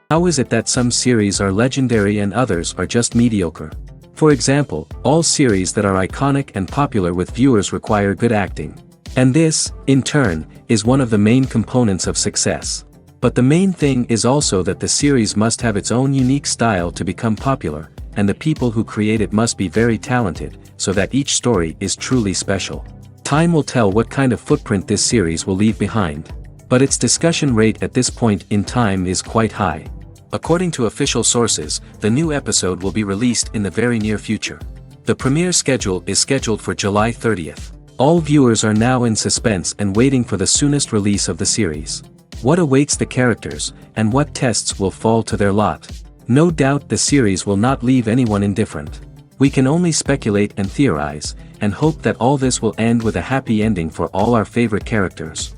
How is it that some series are legendary and others are just mediocre? For example, all series that are iconic and popular with viewers require good acting. And this, in turn, is one of the main components of success. But the main thing is also that the series must have its own unique style to become popular, and the people who create it must be very talented, so that each story is truly special. Time will tell what kind of footprint this series will leave behind. But its discussion rate at this point in time is quite high. According to official sources, the new episode will be released in the very near future. The premiere schedule is scheduled for July 30th. All viewers are now in suspense and waiting for the soonest release of the series. What awaits the characters, and what tests will fall to their lot? No doubt the series will not leave anyone indifferent. We can only speculate and theorize, and hope that all this will end with a happy ending for all our favorite characters.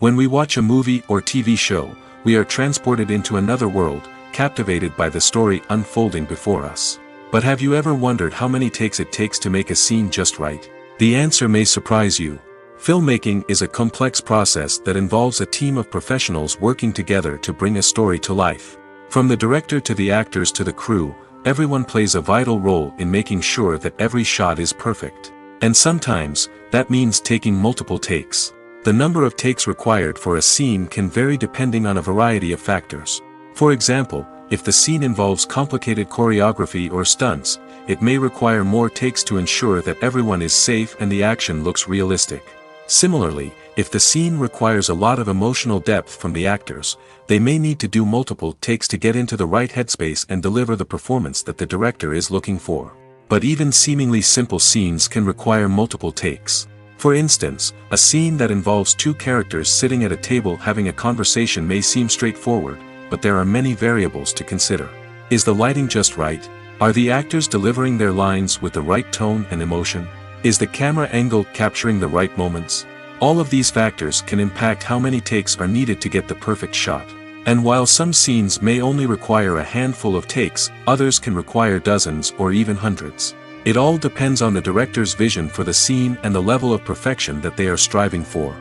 When we watch a movie or TV show, we are transported into another world, captivated by the story unfolding before us. But have you ever wondered how many takes it takes to make a scene just right? The answer may surprise you. Filmmaking is a complex process that involves a team of professionals working together to bring a story to life. From the director to the actors to the crew, everyone plays a vital role in making sure that every shot is perfect. And sometimes, that means taking multiple takes. The number of takes required for a scene can vary depending on a variety of factors. For example, if the scene involves complicated choreography or stunts, it may require more takes to ensure that everyone is safe and the action looks realistic. Similarly, if the scene requires a lot of emotional depth from the actors, they may need to do multiple takes to get into the right headspace and deliver the performance that the director is looking for. But even seemingly simple scenes can require multiple takes. For instance, a scene that involves two characters sitting at a table having a conversation may seem straightforward, but there are many variables to consider. Is the lighting just right? Are the actors delivering their lines with the right tone and emotion? Is the camera angle capturing the right moments? All of these factors can impact how many takes are needed to get the perfect shot. And while some scenes may only require a handful of takes, others can require dozens or even hundreds. It all depends on the director's vision for the scene and the level of perfection that they are striving for.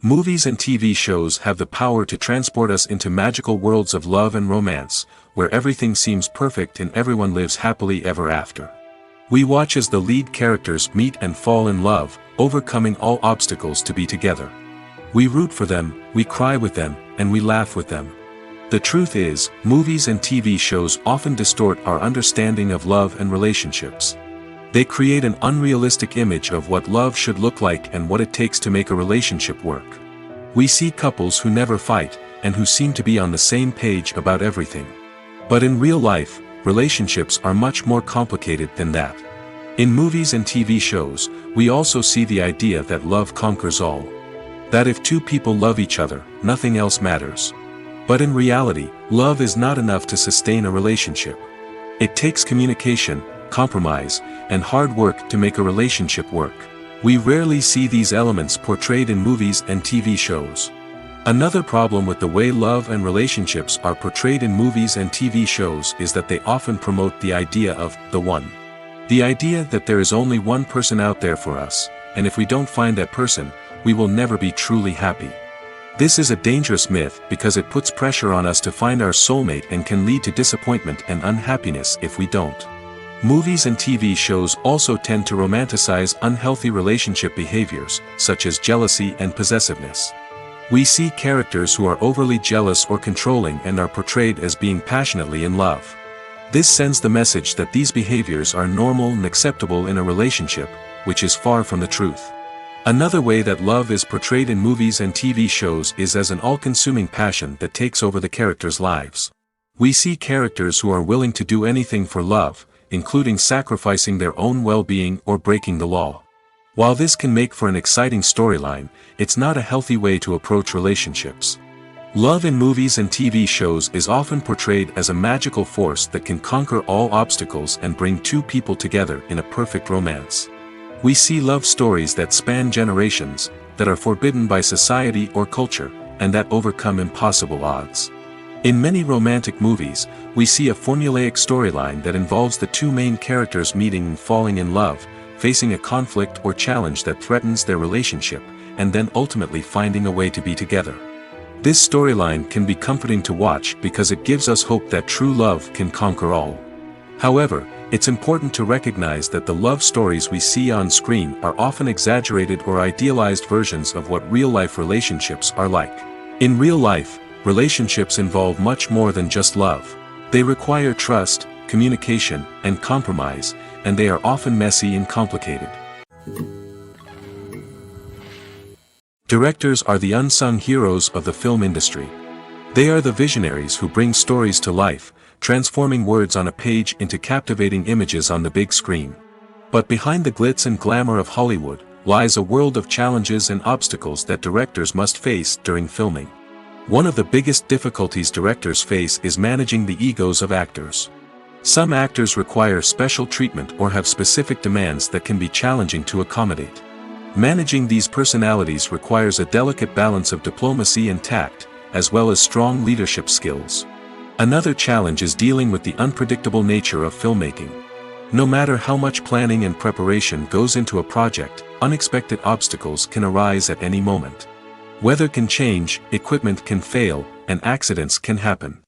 Movies and TV shows have the power to transport us into magical worlds of love and romance, where everything seems perfect and everyone lives happily ever after. We watch as the lead characters meet and fall in love, overcoming all obstacles to be together. We root for them, we cry with them, and we laugh with them. The truth is, movies and TV shows often distort our understanding of love and relationships. They create an unrealistic image of what love should look like and what it takes to make a relationship work. We see couples who never fight, and who seem to be on the same page about everything. But in real life, relationships are much more complicated than that. In movies and TV shows, we also see the idea that love conquers all. That if two people love each other, nothing else matters. But in reality, love is not enough to sustain a relationship. It takes communication, compromise, and hard work to make a relationship work. We rarely see these elements portrayed in movies and TV shows. Another problem with the way love and relationships are portrayed in movies and TV shows is that they often promote the idea of the one. The idea that there is only one person out there for us, and if we don't find that person, we will never be truly happy. This is a dangerous myth because it puts pressure on us to find our soulmate and can lead to disappointment and unhappiness if we don't. Movies and TV shows also tend to romanticize unhealthy relationship behaviors, such as jealousy and possessiveness. We see characters who are overly jealous or controlling and are portrayed as being passionately in love. This sends the message that these behaviors are normal and acceptable in a relationship, which is far from the truth. Another way that love is portrayed in movies and TV shows is as an all-consuming passion that takes over the characters' lives. We see characters who are willing to do anything for love, including sacrificing their own well-being or breaking the law. While this can make for an exciting storyline, it's not a healthy way to approach relationships. Love in movies and TV shows is often portrayed as a magical force that can conquer all obstacles and bring two people together in a perfect romance. We see love stories that span generations, that are forbidden by society or culture, and that overcome impossible odds. In many romantic movies, we see a formulaic storyline that involves the two main characters meeting and falling in love, facing a conflict or challenge that threatens their relationship, and then ultimately finding a way to be together. This storyline can be comforting to watch because it gives us hope that true love can conquer all. However, it's important to recognize that the love stories we see on screen are often exaggerated or idealized versions of what real-life relationships are like. In real life, relationships involve much more than just love. They require trust, communication, and compromise, and they are often messy and complicated. Directors are the unsung heroes of the film industry. They are the visionaries who bring stories to life, transforming words on a page into captivating images on the big screen. But behind the glitz and glamour of Hollywood, lies a world of challenges and obstacles that directors must face during filming. One of the biggest difficulties directors face is managing the egos of actors. Some actors require special treatment or have specific demands that can be challenging to accommodate. Managing these personalities requires a delicate balance of diplomacy and tact, as well as strong leadership skills. Another challenge is dealing with the unpredictable nature of filmmaking. No matter how much planning and preparation goes into a project, unexpected obstacles can arise at any moment. Weather can change, equipment can fail, and accidents can happen.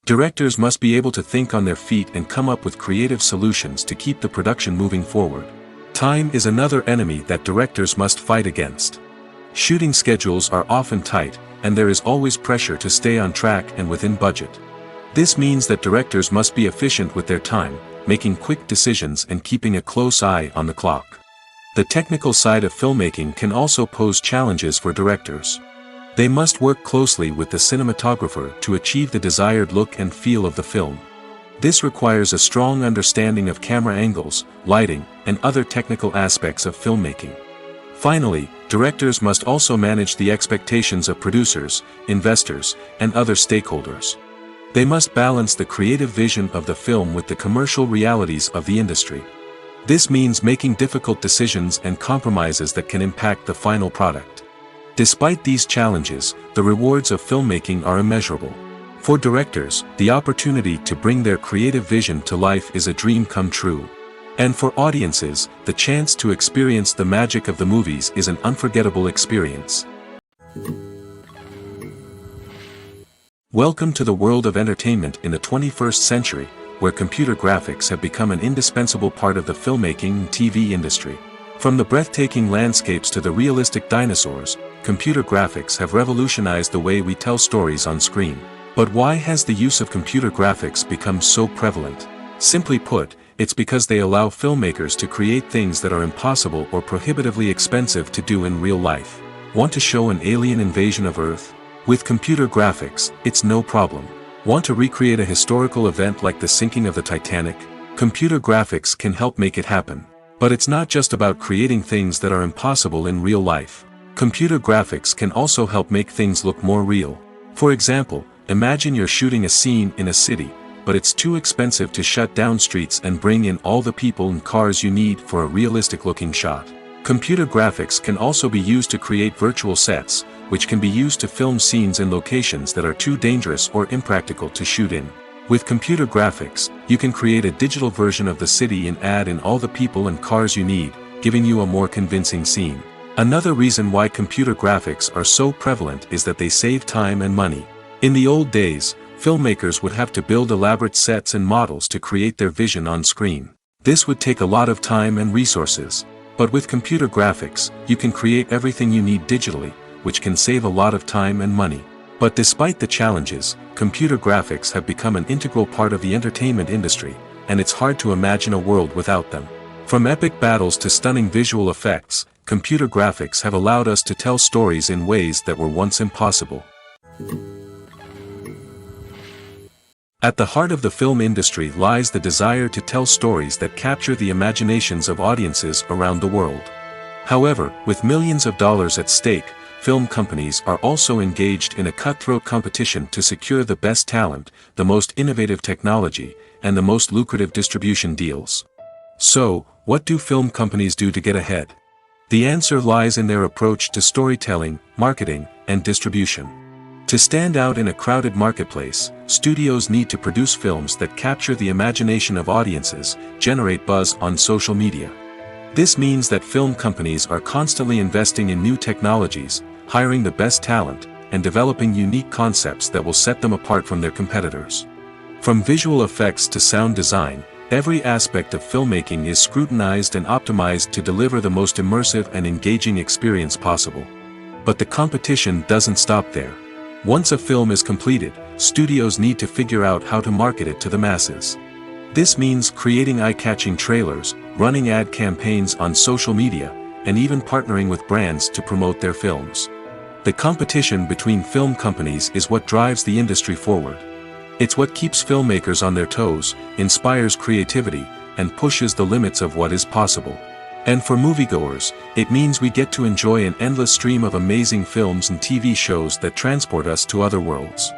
Directors must be able to think on their feet and come up with creative solutions to keep the production moving forward. Time is another enemy that directors must fight against. Shooting schedules are often tight, and there is always pressure to stay on track and within budget. This means that directors must be efficient with their time, making quick decisions and keeping a close eye on the clock. The technical side of filmmaking can also pose challenges for directors. They must work closely with the cinematographer to achieve the desired look and feel of the film. This requires a strong understanding of camera angles, lighting, and other technical aspects of filmmaking. Finally, directors must also manage the expectations of producers, investors, and other stakeholders. They must balance the creative vision of the film with the commercial realities of the industry. This means making difficult decisions and compromises that can impact the final product. Despite these challenges, the rewards of filmmaking are immeasurable. For directors, the opportunity to bring their creative vision to life is a dream come true. And for audiences, the chance to experience the magic of the movies is an unforgettable experience. Welcome to the world of entertainment in the 21st century, where computer graphics have become an indispensable part of the filmmaking and TV industry. From the breathtaking landscapes to the realistic dinosaurs, computer graphics have revolutionized the way we tell stories on screen. But why has the use of computer graphics become so prevalent? Simply put, it's because they allow filmmakers to create things that are impossible or prohibitively expensive to do in real life. Want to show an alien invasion of Earth? With computer graphics, it's no problem. Want to recreate a historical event like the sinking of the Titanic? Computer graphics can help make it happen. But it's not just about creating things that are impossible in real life. Computer graphics can also help make things look more real. For example, imagine you're shooting a scene in a city, but it's too expensive to shut down streets and bring in all the people and cars you need for a realistic-looking shot. Computer graphics can also be used to create virtual sets, which can be used to film scenes in locations that are too dangerous or impractical to shoot in. With computer graphics, you can create a digital version of the city and add in all the people and cars you need, giving you a more convincing scene. Another reason why computer graphics are so prevalent is that they save time and money. In the old days, filmmakers would have to build elaborate sets and models to create their vision on screen. This would take a lot of time and resources. But with computer graphics, you can create everything you need digitally, which can save a lot of time and money. But despite the challenges, computer graphics have become an integral part of the entertainment industry, and it's hard to imagine a world without them. From epic battles to stunning visual effects, computer graphics have allowed us to tell stories in ways that were once impossible. At the heart of the film industry lies the desire to tell stories that capture the imaginations of audiences around the world. However, with millions of dollars at stake, film companies are also engaged in a cutthroat competition to secure the best talent, the most innovative technology, and the most lucrative distribution deals. So, what do film companies do to get ahead? The answer lies in their approach to storytelling, marketing, and distribution. To stand out in a crowded marketplace, studios need to produce films that capture the imagination of audiences, generate buzz on social media. This means that film companies are constantly investing in new technologies, hiring the best talent, and developing unique concepts that will set them apart from their competitors. From visual effects to sound design, every aspect of filmmaking is scrutinized and optimized to deliver the most immersive and engaging experience possible. But the competition doesn't stop there. Once a film is completed, studios need to figure out how to market it to the masses. This means creating eye-catching trailers, running ad campaigns on social media, and even partnering with brands to promote their films. The competition between film companies is what drives the industry forward. It's what keeps filmmakers on their toes, inspires creativity, and pushes the limits of what is possible. And for moviegoers, it means we get to enjoy an endless stream of amazing films and TV shows that transport us to other worlds.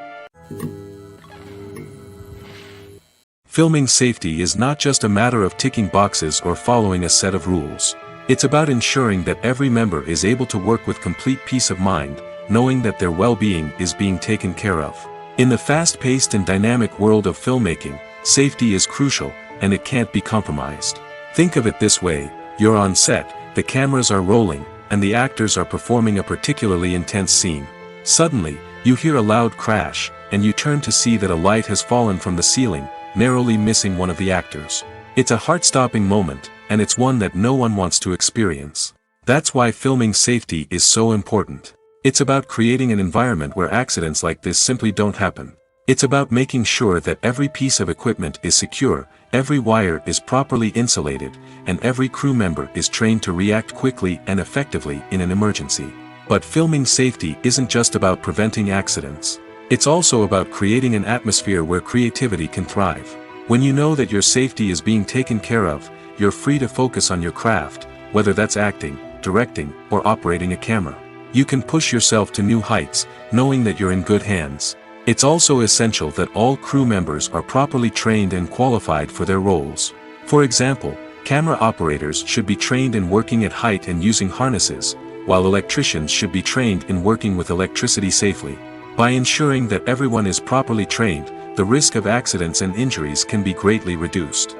Filming safety is not just a matter of ticking boxes or following a set of rules. It's about ensuring that every member is able to work with complete peace of mind, knowing that their well-being is being taken care of. In the fast-paced and dynamic world of filmmaking, safety is crucial, and it can't be compromised. Think of it this way: you're on set, the cameras are rolling, and the actors are performing a particularly intense scene. Suddenly, you hear a loud crash, and you turn to see that a light has fallen from the ceiling, narrowly missing one of the actors. It's a heart-stopping moment, and it's one that no one wants to experience. That's why filming safety is so important. It's about creating an environment where accidents like this simply don't happen. It's about making sure that every piece of equipment is secure, every wire is properly insulated, and every crew member is trained to react quickly and effectively in an emergency. But filming safety isn't just about preventing accidents. It's also about creating an atmosphere where creativity can thrive. When you know that your safety is being taken care of, you're free to focus on your craft, whether that's acting, directing, or operating a camera. You can push yourself to new heights, knowing that you're in good hands. It's also essential that all crew members are properly trained and qualified for their roles. For example, camera operators should be trained in working at height and using harnesses, while electricians should be trained in working with electricity safely. By ensuring that everyone is properly trained, the risk of accidents and injuries can be greatly reduced.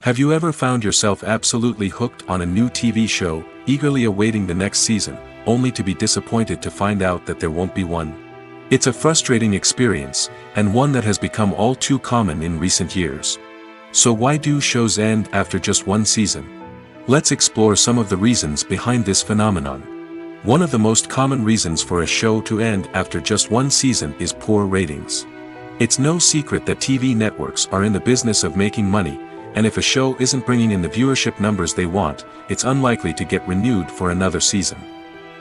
Have you ever found yourself absolutely hooked on a new TV show, eagerly awaiting the next season, only to be disappointed to find out that there won't be one? It's a frustrating experience, and one that has become all too common in recent years. So why do shows end after just one season? Let's explore some of the reasons behind this phenomenon. One of the most common reasons for a show to end after just one season is poor ratings. It's no secret that TV networks are in the business of making money, and if a show isn't bringing in the viewership numbers they want, it's unlikely to get renewed for another season.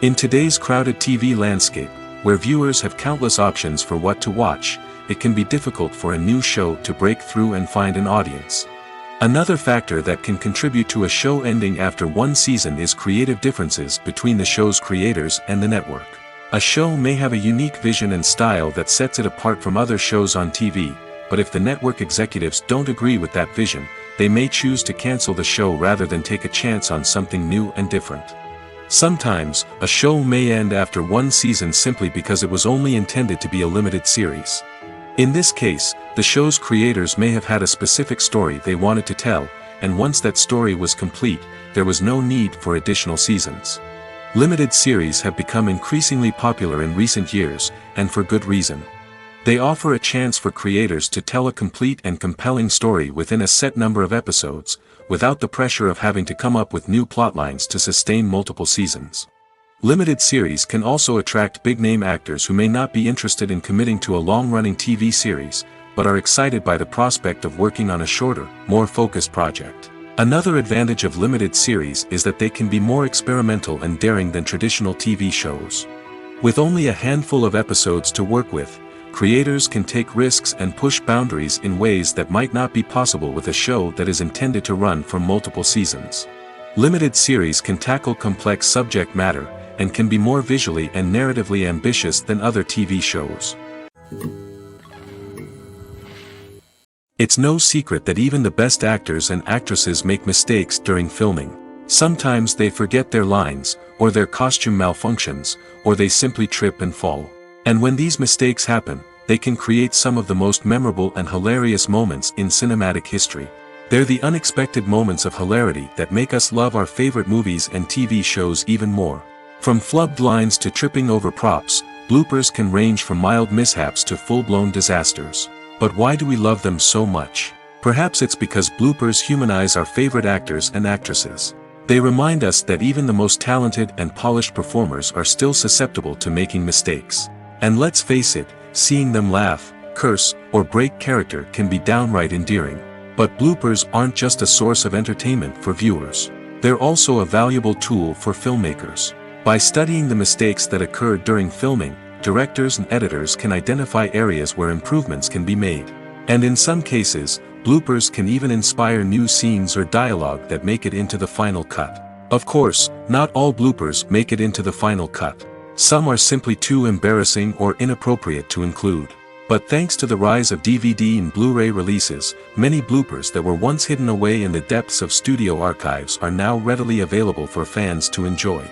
In today's crowded TV landscape, where viewers have countless options for what to watch, it can be difficult for a new show to break through and find an audience. Another factor that can contribute to a show ending after one season is creative differences between the show's creators and the network. A show may have a unique vision and style that sets it apart from other shows on TV, but if the network executives don't agree with that vision, they may choose to cancel the show rather than take a chance on something new and different. Sometimes, a show may end after one season simply because it was only intended to be a limited series. In this case, the show's creators may have had a specific story they wanted to tell, and once that story was complete, there was no need for additional seasons. Limited series have become increasingly popular in recent years, and for good reason. They offer a chance for creators to tell a complete and compelling story within a set number of episodes, without the pressure of having to come up with new plotlines to sustain multiple seasons. Limited series can also attract big-name actors who may not be interested in committing to a long-running TV series, but are excited by the prospect of working on a shorter, more focused project. Another advantage of limited series is that they can be more experimental and daring than traditional TV shows. With only a handful of episodes to work with, creators can take risks and push boundaries in ways that might not be possible with a show that is intended to run for multiple seasons. Limited series can tackle complex subject matter, and can be more visually and narratively ambitious than other TV shows. It's no secret that even the best actors and actresses make mistakes during filming. Sometimes they forget their lines, or their costume malfunctions, or they simply trip and fall. And when these mistakes happen, they can create some of the most memorable and hilarious moments in cinematic history. They're the unexpected moments of hilarity that make us love our favorite movies and TV shows even more. From flubbed lines to tripping over props, bloopers can range from mild mishaps to full-blown disasters. But why do we love them so much? Perhaps it's because bloopers humanize our favorite actors and actresses. They remind us that even the most talented and polished performers are still susceptible to making mistakes. And let's face it, seeing them laugh, curse, or break character can be downright endearing. But bloopers aren't just a source of entertainment for viewers. They're also a valuable tool for filmmakers. By studying the mistakes that occurred during filming, directors and editors can identify areas where improvements can be made. And in some cases, bloopers can even inspire new scenes or dialogue that make it into the final cut. Of course, not all bloopers make it into the final cut. Some are simply too embarrassing or inappropriate to include. But thanks to the rise of DVD and Blu-ray releases, many bloopers that were once hidden away in the depths of studio archives are now readily available for fans to enjoy.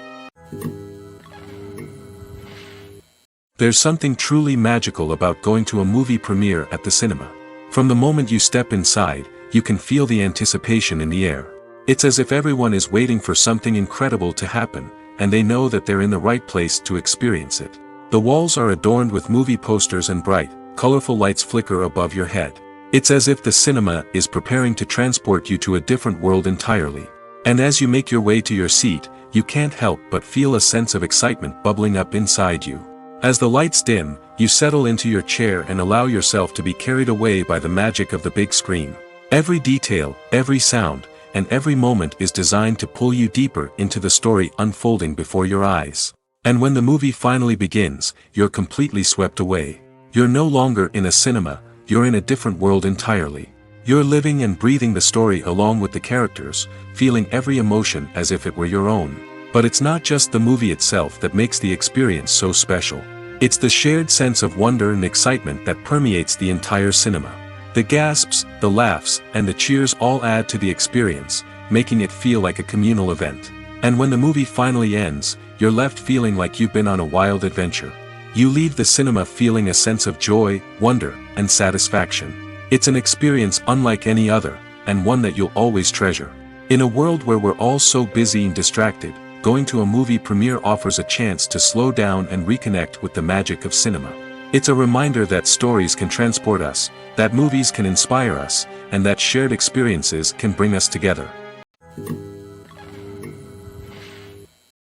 There's something truly magical about going to a movie premiere at the cinema. From the moment you step inside, you can feel the anticipation in the air. It's as if everyone is waiting for something incredible to happen, and they know that they're in the right place to experience it. The walls are adorned with movie posters and bright, colorful lights flicker above your head. It's as if the cinema is preparing to transport you to a different world entirely. And as you make your way to your seat, you can't help but feel a sense of excitement bubbling up inside you. As the lights dim, you settle into your chair and allow yourself to be carried away by the magic of the big screen. Every detail, every sound, and every moment is designed to pull you deeper into the story unfolding before your eyes. And when the movie finally begins, you're completely swept away. You're no longer in a cinema, you're in a different world entirely. You're living and breathing the story along with the characters, feeling every emotion as if it were your own. But it's not just the movie itself that makes the experience so special. It's the shared sense of wonder and excitement that permeates the entire cinema. The gasps, the laughs, and the cheers all add to the experience, making it feel like a communal event. And when the movie finally ends, you're left feeling like you've been on a wild adventure. You leave the cinema feeling a sense of joy, wonder, and satisfaction. It's an experience unlike any other, and one that you'll always treasure. In a world where we're all so busy and distracted, going to a movie premiere offers a chance to slow down and reconnect with the magic of cinema. It's a reminder that stories can transport us, that movies can inspire us, and that shared experiences can bring us together.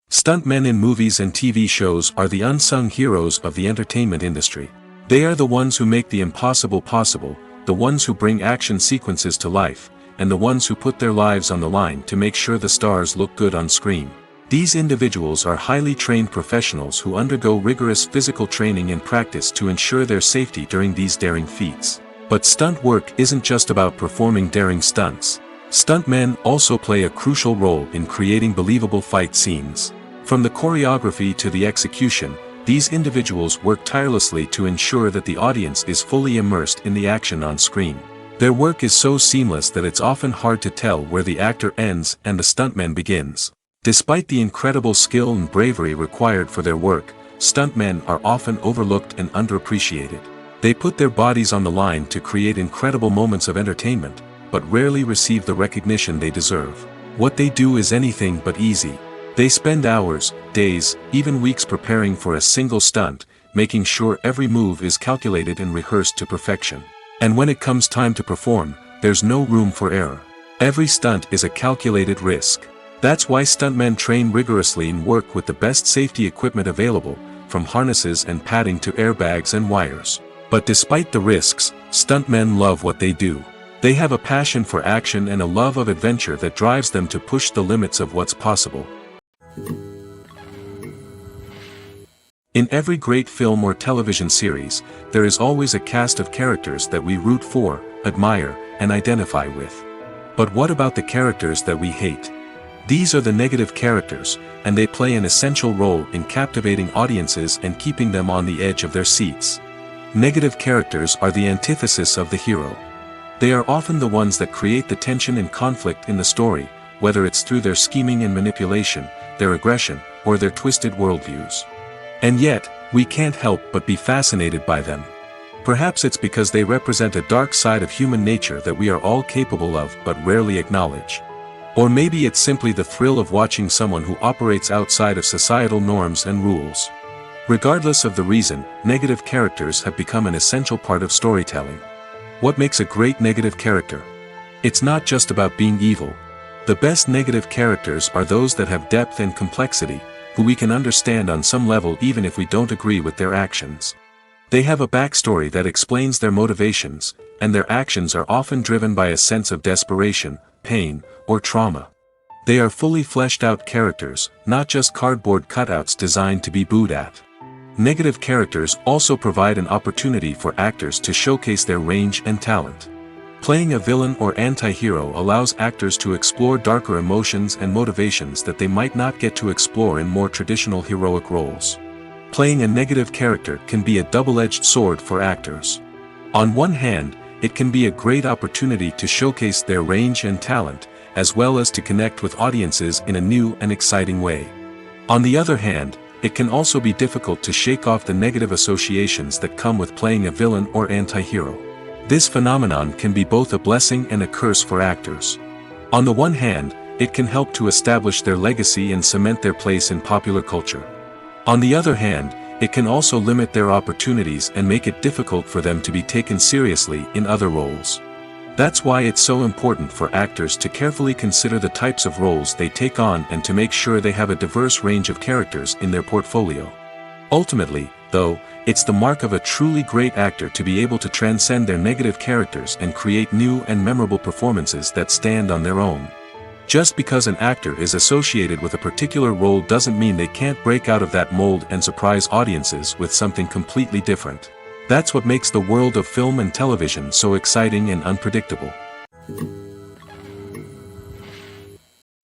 Stuntmen in movies and TV shows are the unsung heroes of the entertainment industry. They are the ones who make the impossible possible, the ones who bring action sequences to life, and the ones who put their lives on the line to make sure the stars look good on screen. These individuals are highly trained professionals who undergo rigorous physical training and practice to ensure their safety during these daring feats. But stunt work isn't just about performing daring stunts. Stuntmen also play a crucial role in creating believable fight scenes. From the choreography to the execution, these individuals work tirelessly to ensure that the audience is fully immersed in the action on screen. Their work is so seamless that it's often hard to tell where the actor ends and the stuntman begins. Despite the incredible skill and bravery required for their work, stuntmen are often overlooked and underappreciated. They put their bodies on the line to create incredible moments of entertainment, but rarely receive the recognition they deserve. What they do is anything but easy. They spend hours, days, even weeks preparing for a single stunt, making sure every move is calculated and rehearsed to perfection. And when it comes time to perform, there's no room for error. Every stunt is a calculated risk. That's why stuntmen train rigorously and work with the best safety equipment available, from harnesses and padding to airbags and wires. But despite the risks, stuntmen love what they do. They have a passion for action and a love of adventure that drives them to push the limits of what's possible. In every great film or television series, there is always a cast of characters that we root for, admire, and identify with. But what about the characters that we hate? These are the negative characters, and they play an essential role in captivating audiences and keeping them on the edge of their seats. Negative characters are the antithesis of the hero. They are often the ones that create the tension and conflict in the story, whether it's through their scheming and manipulation, their aggression, or their twisted worldviews. And yet, we can't help but be fascinated by them. Perhaps it's because they represent a dark side of human nature that we are all capable of but rarely acknowledge. Or maybe it's simply the thrill of watching someone who operates outside of societal norms and rules. Regardless of the reason, negative characters have become an essential part of storytelling. What makes a great negative character? It's not just about being evil. The best negative characters are those that have depth and complexity, who we can understand on some level even if we don't agree with their actions. They have a backstory that explains their motivations, and their actions are often driven by a sense of desperation, pain, or trauma. They are fully fleshed out characters, not just cardboard cutouts designed to be booed at. Negative characters also provide an opportunity for actors to showcase their range and talent. Playing a villain or anti-hero allows actors to explore darker emotions and motivations that they might not get to explore in more traditional heroic roles. Playing a negative character can be a double-edged sword for actors. On one hand, it can be a great opportunity to showcase their range and talent, as well as to connect with audiences in a new and exciting way. On the other hand, it can also be difficult to shake off the negative associations that come with playing a villain or anti-hero. This phenomenon can be both a blessing and a curse for actors. On the one hand, it can help to establish their legacy and cement their place in popular culture. On the other hand, it can also limit their opportunities and make it difficult for them to be taken seriously in other roles. That's why it's so important for actors to carefully consider the types of roles they take on and to make sure they have a diverse range of characters in their portfolio. Ultimately, though, it's the mark of a truly great actor to be able to transcend their negative characters and create new and memorable performances that stand on their own. Just because an actor is associated with a particular role doesn't mean they can't break out of that mold and surprise audiences with something completely different. That's what makes the world of film and television so exciting and unpredictable.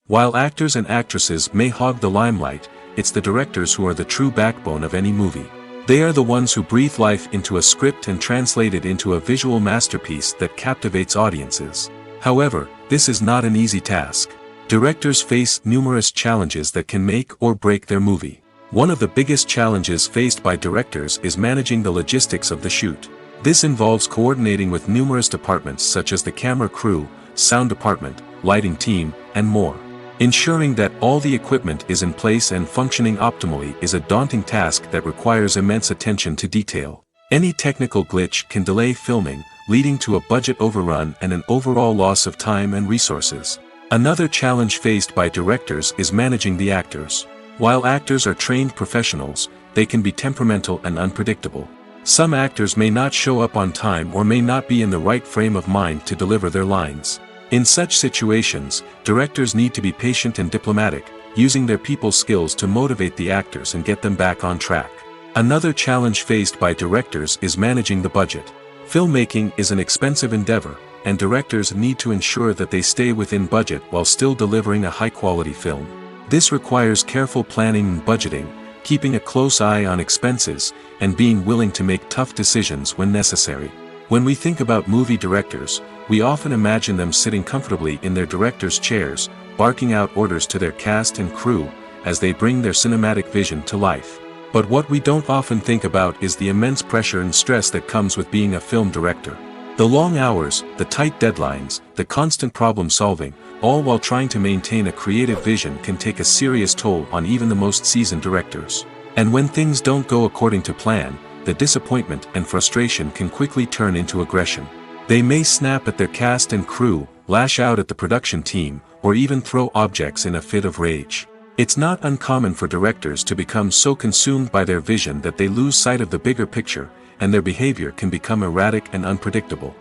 While actors and actresses may hog the limelight, it's the directors who are the true backbone of any movie. They are the ones who breathe life into a script and translate it into a visual masterpiece that captivates audiences. However, this is not an easy task. Directors face numerous challenges that can make or break their movie. One of the biggest challenges faced by directors is managing the logistics of the shoot. This involves coordinating with numerous departments such as the camera crew, sound department, lighting team, and more. Ensuring that all the equipment is in place and functioning optimally is a daunting task that requires immense attention to detail. Any technical glitch can delay filming, leading to a budget overrun and an overall loss of time and resources. Another challenge faced by directors is managing the actors. While actors are trained professionals, they can be temperamental and unpredictable. Some actors may not show up on time or may not be in the right frame of mind to deliver their lines. In such situations, directors need to be patient and diplomatic, using their people skills to motivate the actors and get them back on track. Another challenge faced by directors is managing the budget. Filmmaking is an expensive endeavor, and directors need to ensure that they stay within budget while still delivering a high-quality film. This requires careful planning and budgeting, keeping a close eye on expenses, and being willing to make tough decisions when necessary. When we think about movie directors, we often imagine them sitting comfortably in their director's chairs, barking out orders to their cast and crew, as they bring their cinematic vision to life. But what we don't often think about is the immense pressure and stress that comes with being a film director. The long hours, the tight deadlines, the constant problem solving, all while trying to maintain a creative vision can take a serious toll on even the most seasoned directors. And when things don't go according to plan, the disappointment and frustration can quickly turn into aggression. They may snap at their cast and crew, lash out at the production team, or even throw objects in a fit of rage. It's not uncommon for directors to become so consumed by their vision that they lose sight of the bigger picture, and their behavior can become erratic and unpredictable.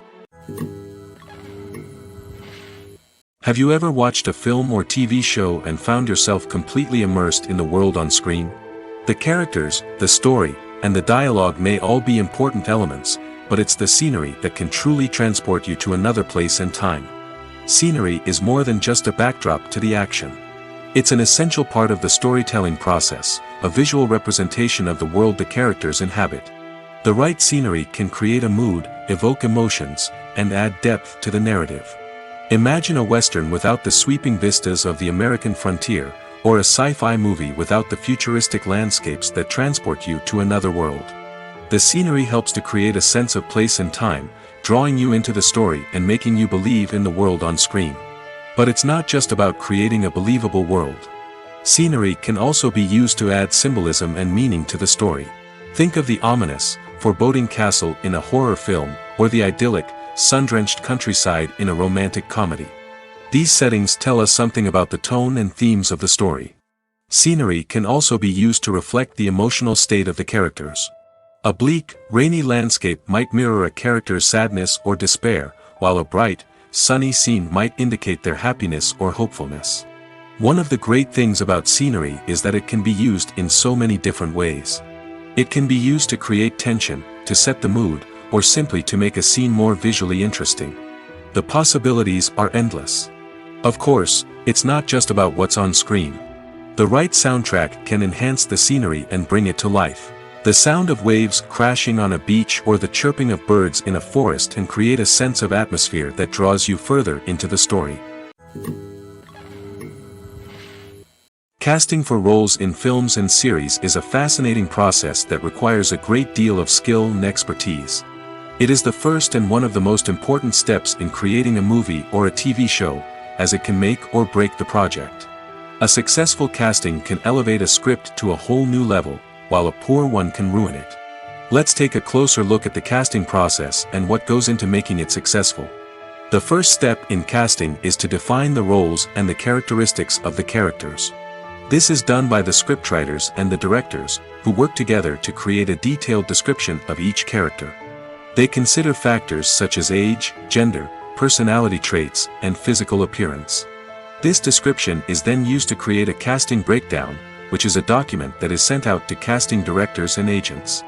Have you ever watched a film or TV show and found yourself completely immersed in the world on screen? The characters, the story, and the dialogue may all be important elements, but it's the scenery that can truly transport you to another place and time. Scenery is more than just a backdrop to the action. It's an essential part of the storytelling process, a visual representation of the world the characters inhabit. The right scenery can create a mood, evoke emotions, and add depth to the narrative. Imagine a Western without the sweeping vistas of the American frontier, or a sci-fi movie without the futuristic landscapes that transport you to another world. The scenery helps to create a sense of place and time, drawing you into the story and making you believe in the world on screen. But it's not just about creating a believable world. Scenery can also be used to add symbolism and meaning to the story. Think of the ominous, foreboding castle in a horror film, or the idyllic, sun-drenched countryside in a romantic comedy. These settings tell us something about the tone and themes of the story. Scenery can also be used to reflect the emotional state of the characters. A bleak, rainy landscape might mirror a character's sadness or despair, while a bright, sunny scene might indicate their happiness or hopefulness. One of the great things about scenery is that it can be used in so many different ways. It can be used to create tension, to set the mood, or simply to make a scene more visually interesting. The possibilities are endless. Of course, it's not just about what's on screen. The right soundtrack can enhance the scenery and bring it to life. The sound of waves crashing on a beach or the chirping of birds in a forest can create a sense of atmosphere that draws you further into the story. Casting for roles in films and series is a fascinating process that requires a great deal of skill and expertise. It is the first and one of the most important steps in creating a movie or a TV show, as it can make or break the project. A successful casting can elevate a script to a whole new level, while a poor one can ruin it. Let's take a closer look at the casting process and what goes into making it successful. The first step in casting is to define the roles and the characteristics of the characters. This is done by the scriptwriters and the directors, who work together to create a detailed description of each character. They consider factors such as age, gender, personality traits, and physical appearance. This description is then used to create a casting breakdown, which is a document that is sent out to casting directors and agents.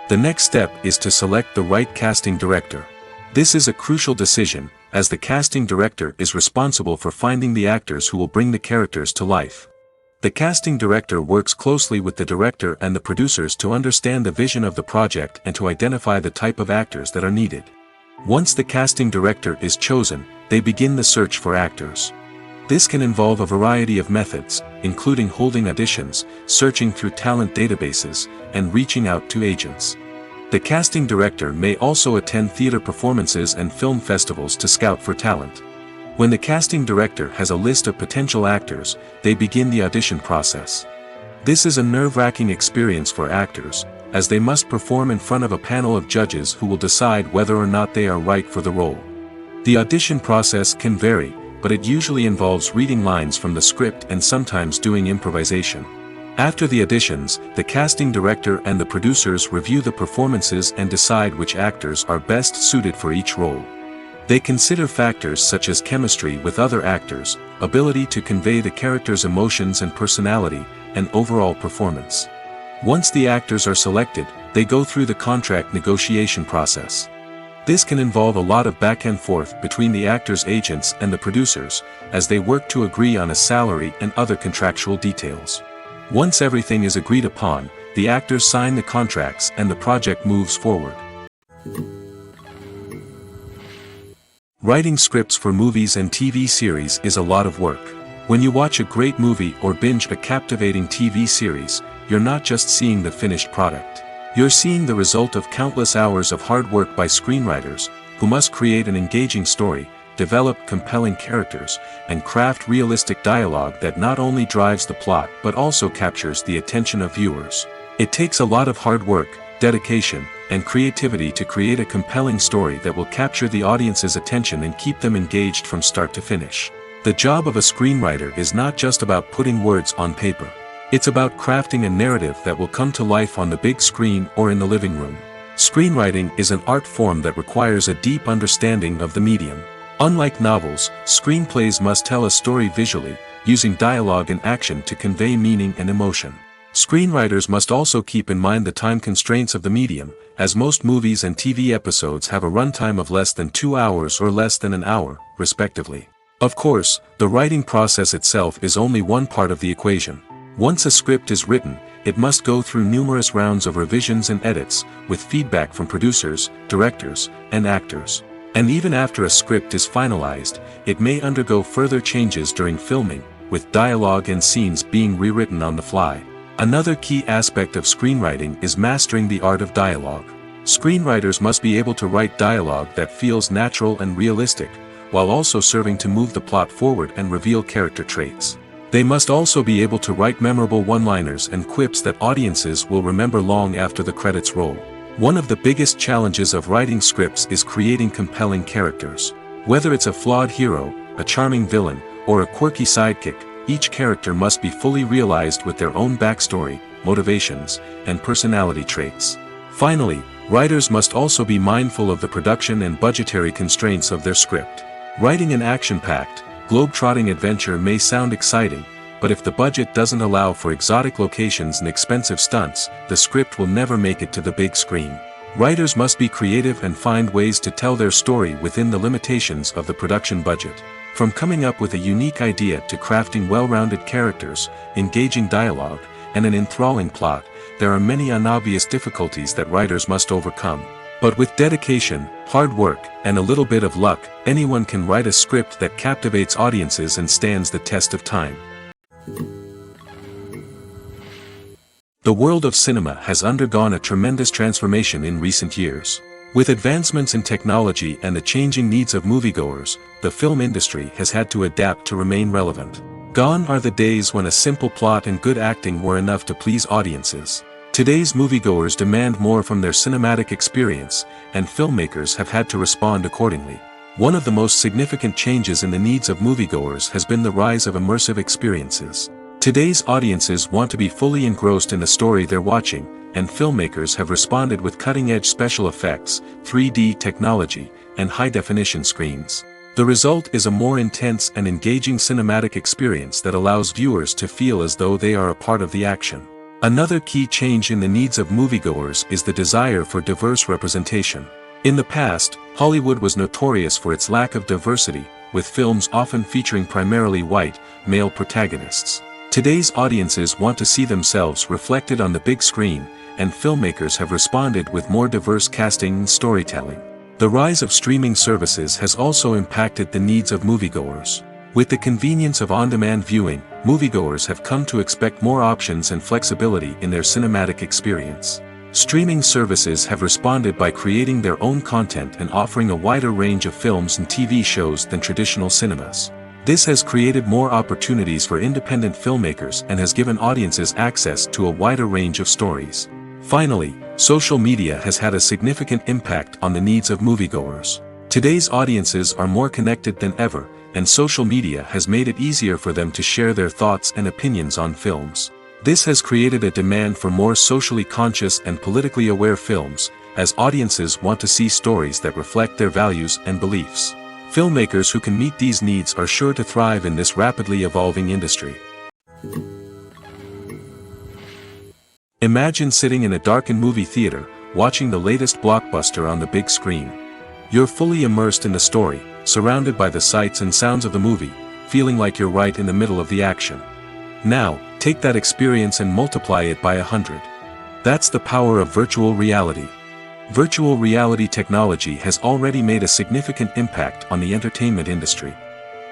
The next step is to select the right casting director. This is a crucial decision, as the casting director is responsible for finding the actors who will bring the characters to life. The casting director works closely with the director and the producers to understand the vision of the project and to identify the type of actors that are needed. Once the casting director is chosen, they begin the search for actors. This can involve a variety of methods, including holding auditions, searching through talent databases, and reaching out to agents. The casting director may also attend theater performances and film festivals to scout for talent. When the casting director has a list of potential actors, they begin the audition process. This is a nerve-wracking experience for actors, as they must perform in front of a panel of judges who will decide whether or not they are right for the role. The audition process can vary, but it usually involves reading lines from the script and sometimes doing improvisation. After the auditions, the casting director and the producers review the performances and decide which actors are best suited for each role. They consider factors such as chemistry with other actors, ability to convey the character's emotions and personality, and overall performance. Once the actors are selected, they go through the contract negotiation process. This can involve a lot of back and forth between the actors' agents and the producers, as they work to agree on a salary and other contractual details. Once everything is agreed upon, the actors sign the contracts and the project moves forward. Writing scripts for movies and TV series is a lot of work. When you watch a great movie or binge a captivating TV series, you're not just seeing the finished product. You're seeing the result of countless hours of hard work by screenwriters, who must create an engaging story, develop compelling characters, and craft realistic dialogue that not only drives the plot but also captures the attention of viewers. It takes a lot of hard work, dedication, and creativity to create a compelling story that will capture the audience's attention and keep them engaged from start to finish. The job of a screenwriter is not just about putting words on paper. It's about crafting a narrative that will come to life on the big screen or in the living room. Screenwriting is an art form that requires a deep understanding of the medium. Unlike novels, screenplays must tell a story visually, using dialogue and action to convey meaning and emotion. Screenwriters must also keep in mind the time constraints of the medium, as most movies and TV episodes have a runtime of less than 2 hours or less than an hour, respectively. Of course, the writing process itself is only one part of the equation. Once a script is written, it must go through numerous rounds of revisions and edits, with feedback from producers, directors, and actors. And even after a script is finalized, it may undergo further changes during filming, with dialogue and scenes being rewritten on the fly. Another key aspect of screenwriting is mastering the art of dialogue. Screenwriters must be able to write dialogue that feels natural and realistic, while also serving to move the plot forward and reveal character traits. They must also be able to write memorable one-liners and quips that audiences will remember long after the credits roll. One of the biggest challenges of writing scripts is creating compelling characters. Whether it's a flawed hero, a charming villain, or a quirky sidekick, each character must be fully realized with their own backstory, motivations, and personality traits. Finally, writers must also be mindful of the production and budgetary constraints of their script. Writing an action-packed, globe-trotting adventure may sound exciting, but if the budget doesn't allow for exotic locations and expensive stunts, the script will never make it to the big screen. Writers must be creative and find ways to tell their story within the limitations of the production budget. From coming up with a unique idea to crafting well-rounded characters, engaging dialogue, and an enthralling plot, there are many unobvious difficulties that writers must overcome. But with dedication, hard work, and a little bit of luck, anyone can write a script that captivates audiences and stands the test of time. The world of cinema has undergone a tremendous transformation in recent years. With advancements in technology and the changing needs of moviegoers, the film industry has had to adapt to remain relevant. Gone are the days when a simple plot and good acting were enough to please audiences. Today's moviegoers demand more from their cinematic experience, and filmmakers have had to respond accordingly. One of the most significant changes in the needs of moviegoers has been the rise of immersive experiences. Today's audiences want to be fully engrossed in the story they're watching, and filmmakers have responded with cutting-edge special effects, 3D technology, and high-definition screens. The result is a more intense and engaging cinematic experience that allows viewers to feel as though they are a part of the action. Another key change in the needs of moviegoers is the desire for diverse representation. In the past, Hollywood was notorious for its lack of diversity, with films often featuring primarily white, male protagonists. Today's audiences want to see themselves reflected on the big screen, and filmmakers have responded with more diverse casting and storytelling. The rise of streaming services has also impacted the needs of moviegoers. With the convenience of on-demand viewing, moviegoers have come to expect more options and flexibility in their cinematic experience. Streaming services have responded by creating their own content and offering a wider range of films and TV shows than traditional cinemas. This has created more opportunities for independent filmmakers and has given audiences access to a wider range of stories. Finally, social media has had a significant impact on the needs of moviegoers. Today's audiences are more connected than ever, and social media has made it easier for them to share their thoughts and opinions on films. This has created a demand for more socially conscious and politically aware films, as audiences want to see stories that reflect their values and beliefs. Filmmakers who can meet these needs are sure to thrive in this rapidly evolving industry. Imagine sitting in a darkened movie theater, watching the latest blockbuster on the big screen. You're fully immersed in the story, surrounded by the sights and sounds of the movie, feeling like you're right in the middle of the action. Now, take that experience and multiply it by 100. That's the power of virtual reality. Virtual reality technology has already made a significant impact on the entertainment industry.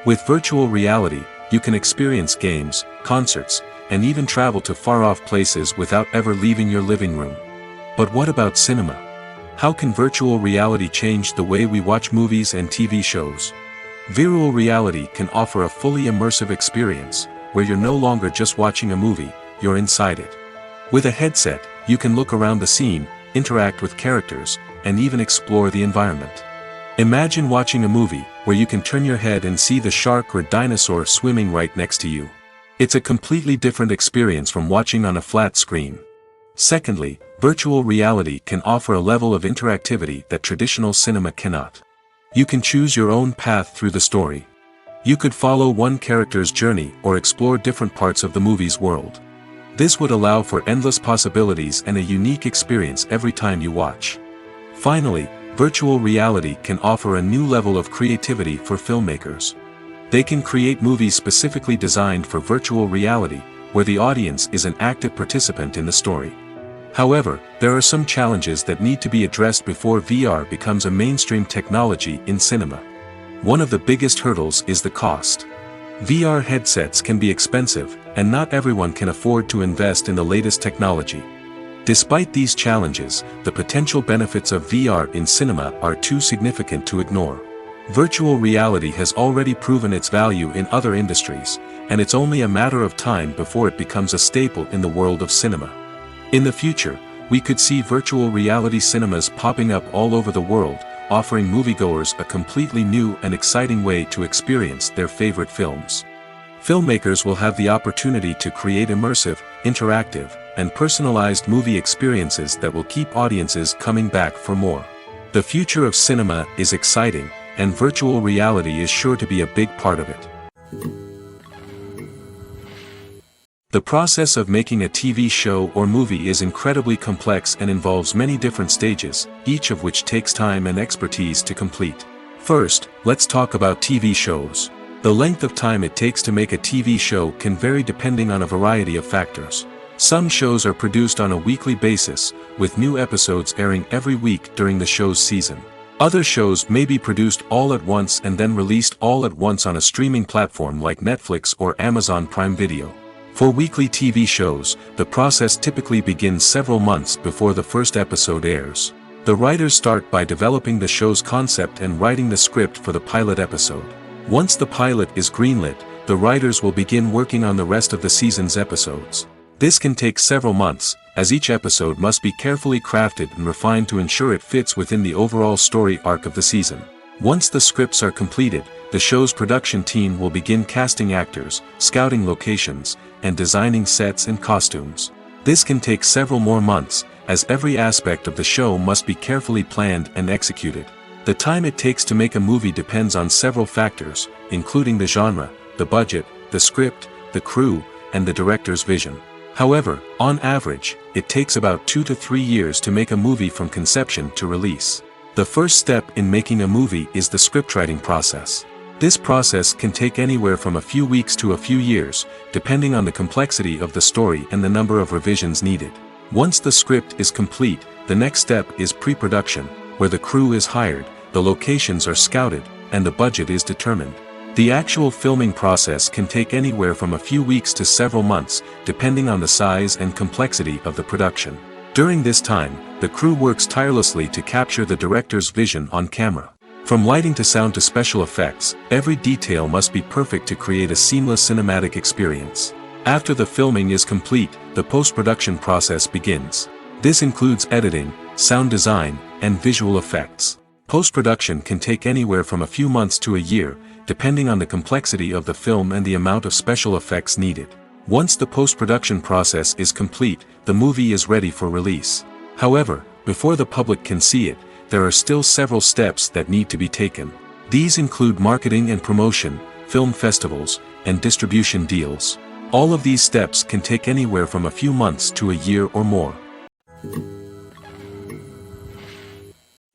With virtual reality, you can experience games, concerts, and even travel to far-off places without ever leaving your living room. But what about cinema? How can virtual reality change the way we watch movies and TV shows? Virtual reality can offer a fully immersive experience, where you're no longer just watching a movie, you're inside it. With a headset, you can look around the scene, interact with characters, and even explore the environment. Imagine watching a movie, where you can turn your head and see the shark or dinosaur swimming right next to you. It's a completely different experience from watching on a flat screen. Secondly, virtual reality can offer a level of interactivity that traditional cinema cannot. You can choose your own path through the story. You could follow one character's journey or explore different parts of the movie's world. This would allow for endless possibilities and a unique experience every time you watch. Finally, virtual reality can offer a new level of creativity for filmmakers. They can create movies specifically designed for virtual reality, where the audience is an active participant in the story. However, there are some challenges that need to be addressed before VR becomes a mainstream technology in cinema. One of the biggest hurdles is the cost. VR headsets can be expensive, and not everyone can afford to invest in the latest technology. Despite these challenges, the potential benefits of VR in cinema are too significant to ignore. Virtual reality has already proven its value in other industries, and it's only a matter of time before it becomes a staple in the world of cinema. In the future, we could see virtual reality cinemas popping up all over the world, offering moviegoers a completely new and exciting way to experience their favorite films. Filmmakers will have the opportunity to create immersive, interactive, and personalized movie experiences that will keep audiences coming back for more. The future of cinema is exciting, and virtual reality is sure to be a big part of it. The process of making a TV show or movie is incredibly complex and involves many different stages, each of which takes time and expertise to complete. First, let's talk about TV shows. The length of time it takes to make a TV show can vary depending on a variety of factors. Some shows are produced on a weekly basis, with new episodes airing every week during the show's season. Other shows may be produced all at once and then released all at once on a streaming platform like Netflix or Amazon Prime Video. For weekly TV shows, the process typically begins several months before the first episode airs. The writers start by developing the show's concept and writing the script for the pilot episode. Once the pilot is greenlit, the writers will begin working on the rest of the season's episodes. This can take several months, as each episode must be carefully crafted and refined to ensure it fits within the overall story arc of the season. Once the scripts are completed, the show's production team will begin casting actors, scouting locations, and designing sets and costumes. This can take several more months, as every aspect of the show must be carefully planned and executed. The time it takes to make a movie depends on several factors, including the genre, the budget, the script, the crew, and the director's vision. However, on average, it takes about 2 to 3 years to make a movie from conception to release. The first step in making a movie is the scriptwriting process. This process can take anywhere from a few weeks to a few years, depending on the complexity of the story and the number of revisions needed. Once the script is complete, the next step is pre-production, where the crew is hired, the locations are scouted, and the budget is determined. The actual filming process can take anywhere from a few weeks to several months, depending on the size and complexity of the production. During this time, the crew works tirelessly to capture the director's vision on camera. From lighting to sound to special effects, every detail must be perfect to create a seamless cinematic experience. After the filming is complete, the post-production process begins. This includes editing, sound design, and visual effects. Post-production can take anywhere from a few months to a year, depending on the complexity of the film and the amount of special effects needed. Once the post-production process is complete, the movie is ready for release. However, before the public can see it, there are still several steps that need to be taken. These include marketing and promotion, film festivals, and distribution deals. All of these steps can take anywhere from a few months to a year or more.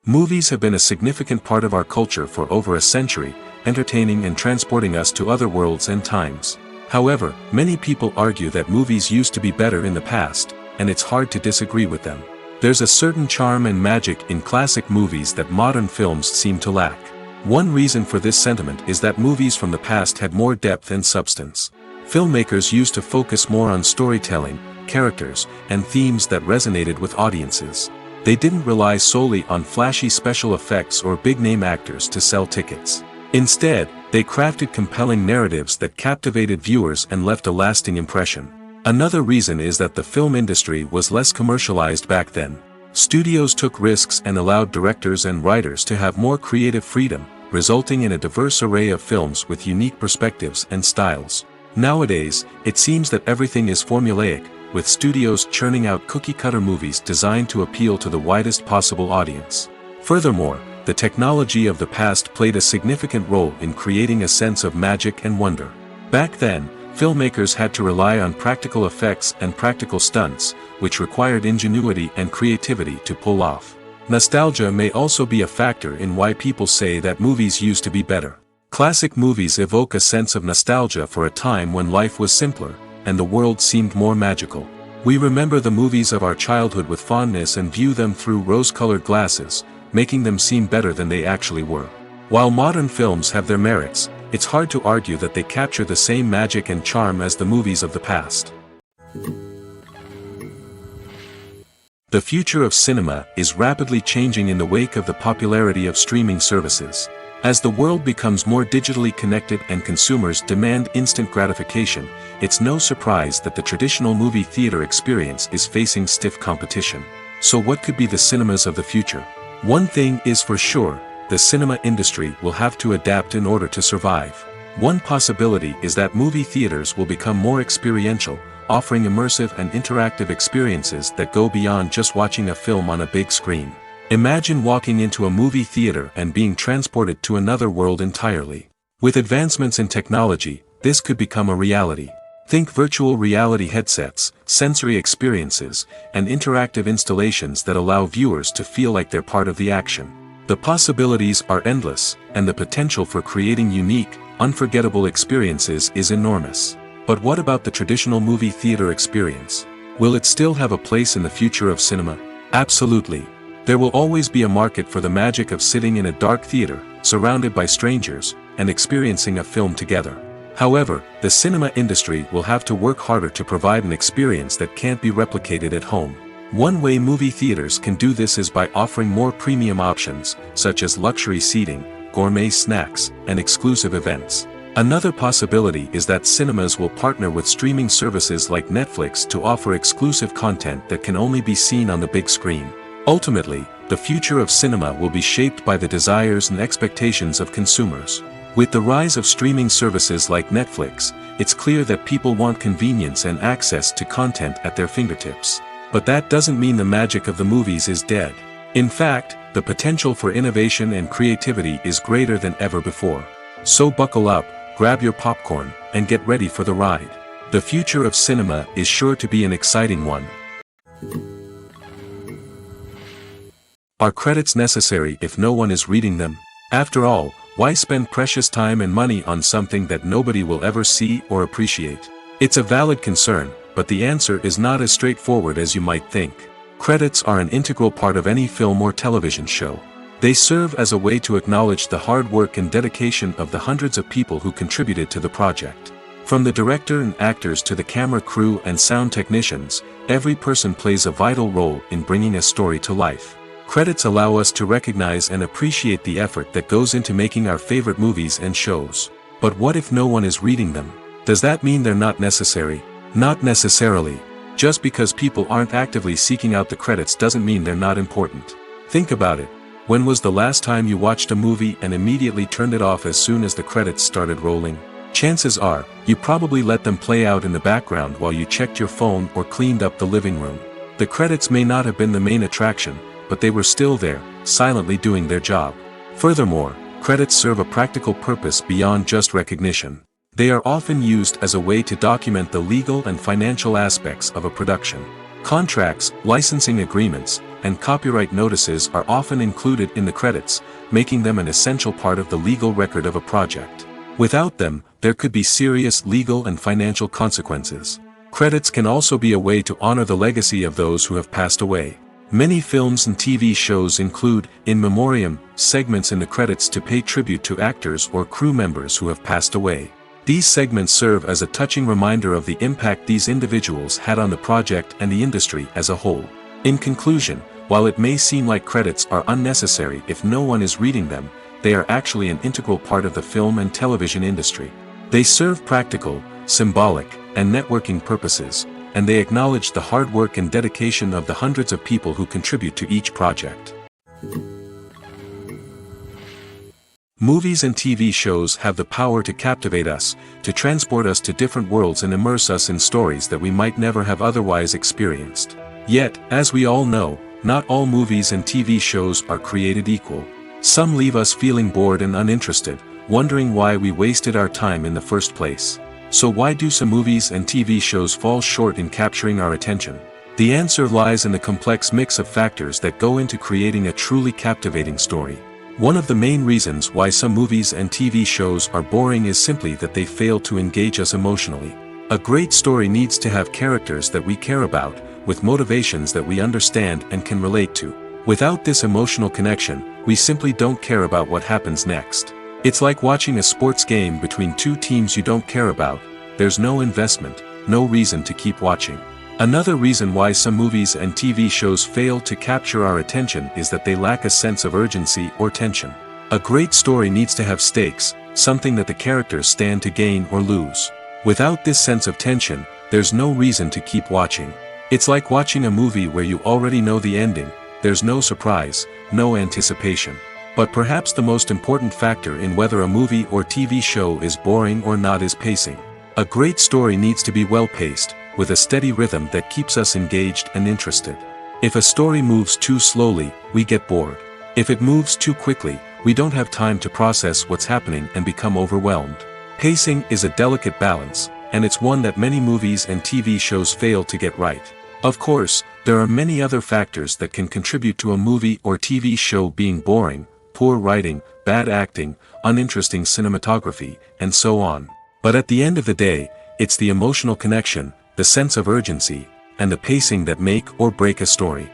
Movies have been a significant part of our culture for over a century, entertaining and transporting us to other worlds and times. However, many people argue that movies used to be better in the past, and it's hard to disagree with them. There's a certain charm and magic in classic movies that modern films seem to lack. One reason for this sentiment is that movies from the past had more depth and substance. Filmmakers used to focus more on storytelling, characters, and themes that resonated with audiences. They didn't rely solely on flashy special effects or big-name actors to sell tickets. Instead, they crafted compelling narratives that captivated viewers and left a lasting impression. Another reason is that the film industry was less commercialized back then. Studios took risks and allowed directors and writers to have more creative freedom, resulting in a diverse array of films with unique perspectives and styles. Nowadays, it seems that everything is formulaic, with studios churning out cookie-cutter movies designed to appeal to the widest possible audience. Furthermore, the technology of the past played a significant role in creating a sense of magic and wonder. Back then, filmmakers had to rely on practical effects and practical stunts, which required ingenuity and creativity to pull off. Nostalgia may also be a factor in why people say that movies used to be better. Classic movies evoke a sense of nostalgia for a time when life was simpler, and the world seemed more magical. We remember the movies of our childhood with fondness and view them through rose-colored glasses, making them seem better than they actually were. While modern films have their merits, it's hard to argue that they capture the same magic and charm as the movies of the past. The future of cinema is rapidly changing in the wake of the popularity of streaming services. As the world becomes more digitally connected and consumers demand instant gratification, it's no surprise that the traditional movie theater experience is facing stiff competition. So what could be the cinemas of the future? One thing is for sure, the cinema industry will have to adapt in order to survive. One possibility is that movie theaters will become more experiential, offering immersive and interactive experiences that go beyond just watching a film on a big screen. Imagine walking into a movie theater and being transported to another world entirely. With advancements in technology, this could become a reality. Think virtual reality headsets, sensory experiences, and interactive installations that allow viewers to feel like they're part of the action. The possibilities are endless, and the potential for creating unique, unforgettable experiences is enormous. But what about the traditional movie theater experience? Will it still have a place in the future of cinema? Absolutely. There will always be a market for the magic of sitting in a dark theater, surrounded by strangers, and experiencing a film together. However, the cinema industry will have to work harder to provide an experience that can't be replicated at home. One way movie theaters can do this is by offering more premium options, such as luxury seating, gourmet snacks, and exclusive events. Another possibility is that cinemas will partner with streaming services like Netflix to offer exclusive content that can only be seen on the big screen. Ultimately, the future of cinema will be shaped by the desires and expectations of consumers. With the rise of streaming services like Netflix, it's clear that people want convenience and access to content at their fingertips. But that doesn't mean the magic of the movies is dead. In fact, the potential for innovation and creativity is greater than ever before. So buckle up, grab your popcorn, and get ready for the ride. The future of cinema is sure to be an exciting one. Are credits necessary if no one is reading them? After all, why spend precious time and money on something that nobody will ever see or appreciate? It's a valid concern, but the answer is not as straightforward as you might think. Credits are an integral part of any film or television show. They serve as a way to acknowledge the hard work and dedication of the hundreds of people who contributed to the project. From the director and actors to the camera crew and sound technicians, every person plays a vital role in bringing a story to life. Credits allow us to recognize and appreciate the effort that goes into making our favorite movies and shows. But what if no one is reading them? Does that mean they're not necessary? Not necessarily. Just because people aren't actively seeking out the credits doesn't mean they're not important. Think about it. When was the last time you watched a movie and immediately turned it off as soon as the credits started rolling? Chances are, you probably let them play out in the background while you checked your phone or cleaned up the living room. The credits may not have been the main attraction, but they were still there, silently doing their job. Furthermore, credits serve a practical purpose beyond just recognition. They are often used as a way to document the legal and financial aspects of a production. Contracts, licensing agreements, and copyright notices are often included in the credits, making them an essential part of the legal record of a project. Without them, there could be serious legal and financial consequences. Credits can also be a way to honor the legacy of those who have passed away. Many films and TV shows include, in memoriam, segments in the credits to pay tribute to actors or crew members who have passed away. These segments serve as a touching reminder of the impact these individuals had on the project and the industry as a whole. In conclusion, while it may seem like credits are unnecessary if no one is reading them, they are actually an integral part of the film and television industry. They serve practical, symbolic, and networking purposes, and they acknowledge the hard work and dedication of the hundreds of people who contribute to each project. Movies and TV shows have the power to captivate us, to transport us to different worlds and immerse us in stories that we might never have otherwise experienced. Yet, as we all know, not all movies and TV shows are created equal. Some leave us feeling bored and uninterested, wondering why we wasted our time in the first place. So why do some movies and TV shows fall short in capturing our attention? The answer lies in the complex mix of factors that go into creating a truly captivating story. One of the main reasons why some movies and TV shows are boring is simply that they fail to engage us emotionally. A great story needs to have characters that we care about, with motivations that we understand and can relate to. Without this emotional connection, we simply don't care about what happens next. It's like watching a sports game between two teams you don't care about. There's no investment, no reason to keep watching. Another reason why some movies and TV shows fail to capture our attention is that they lack a sense of urgency or tension. A great story needs to have stakes, something that the characters stand to gain or lose. Without this sense of tension, there's no reason to keep watching. It's like watching a movie where you already know the ending. There's no surprise, no anticipation. But perhaps the most important factor in whether a movie or TV show is boring or not is pacing. A great story needs to be well-paced, with a steady rhythm that keeps us engaged and interested. If a story moves too slowly, we get bored. If it moves too quickly, we don't have time to process what's happening and become overwhelmed. Pacing is a delicate balance, and it's one that many movies and TV shows fail to get right. Of course, there are many other factors that can contribute to a movie or TV show being boring: poor writing, bad acting, uninteresting cinematography, and so on. But at the end of the day, it's the emotional connection, the sense of urgency, and the pacing that make or break a story.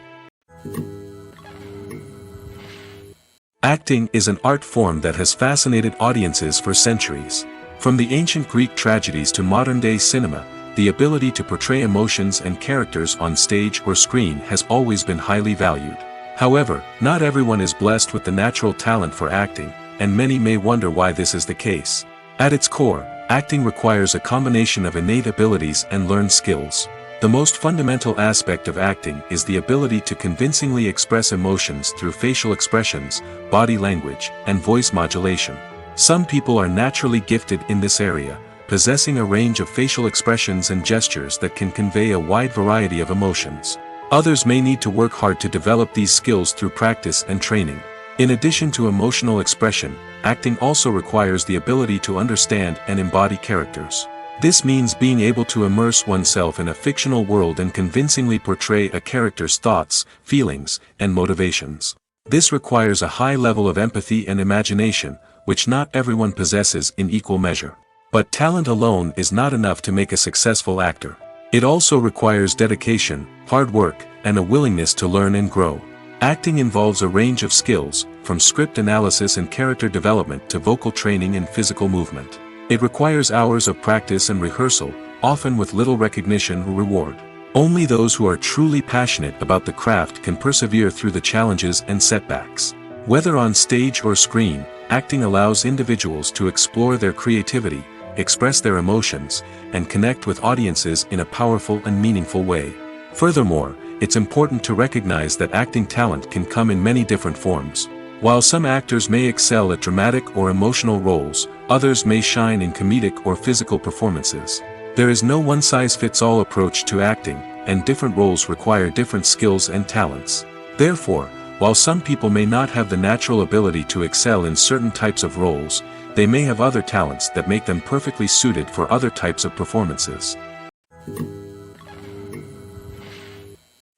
Acting is an art form that has fascinated audiences for centuries. From the ancient Greek tragedies to modern-day cinema, the ability to portray emotions and characters on stage or screen has always been highly valued. However, not everyone is blessed with the natural talent for acting, and many may wonder why this is the case. At its core, acting requires a combination of innate abilities and learned skills. The most fundamental aspect of acting is the ability to convincingly express emotions through facial expressions, body language, and voice modulation. Some people are naturally gifted in this area, possessing a range of facial expressions and gestures that can convey a wide variety of emotions. Others may need to work hard to develop these skills through practice and training. In addition to emotional expression, acting also requires the ability to understand and embody characters. This means being able to immerse oneself in a fictional world and convincingly portray a character's thoughts, feelings, and motivations. This requires a high level of empathy and imagination, which not everyone possesses in equal measure. But talent alone is not enough to make a successful actor. It also requires dedication, hard work, and a willingness to learn and grow. Acting involves a range of skills, from script analysis and character development to vocal training and physical movement. It requires hours of practice and rehearsal, often with little recognition or reward. Only those who are truly passionate about the craft can persevere through the challenges and setbacks. Whether on stage or screen, acting allows individuals to explore their creativity, express their emotions, and connect with audiences in a powerful and meaningful way. Furthermore, it's important to recognize that acting talent can come in many different forms. While some actors may excel at dramatic or emotional roles, others may shine in comedic or physical performances. There is no one-size-fits-all approach to acting, and different roles require different skills and talents. Therefore, while some people may not have the natural ability to excel in certain types of roles, they may have other talents that make them perfectly suited for other types of performances.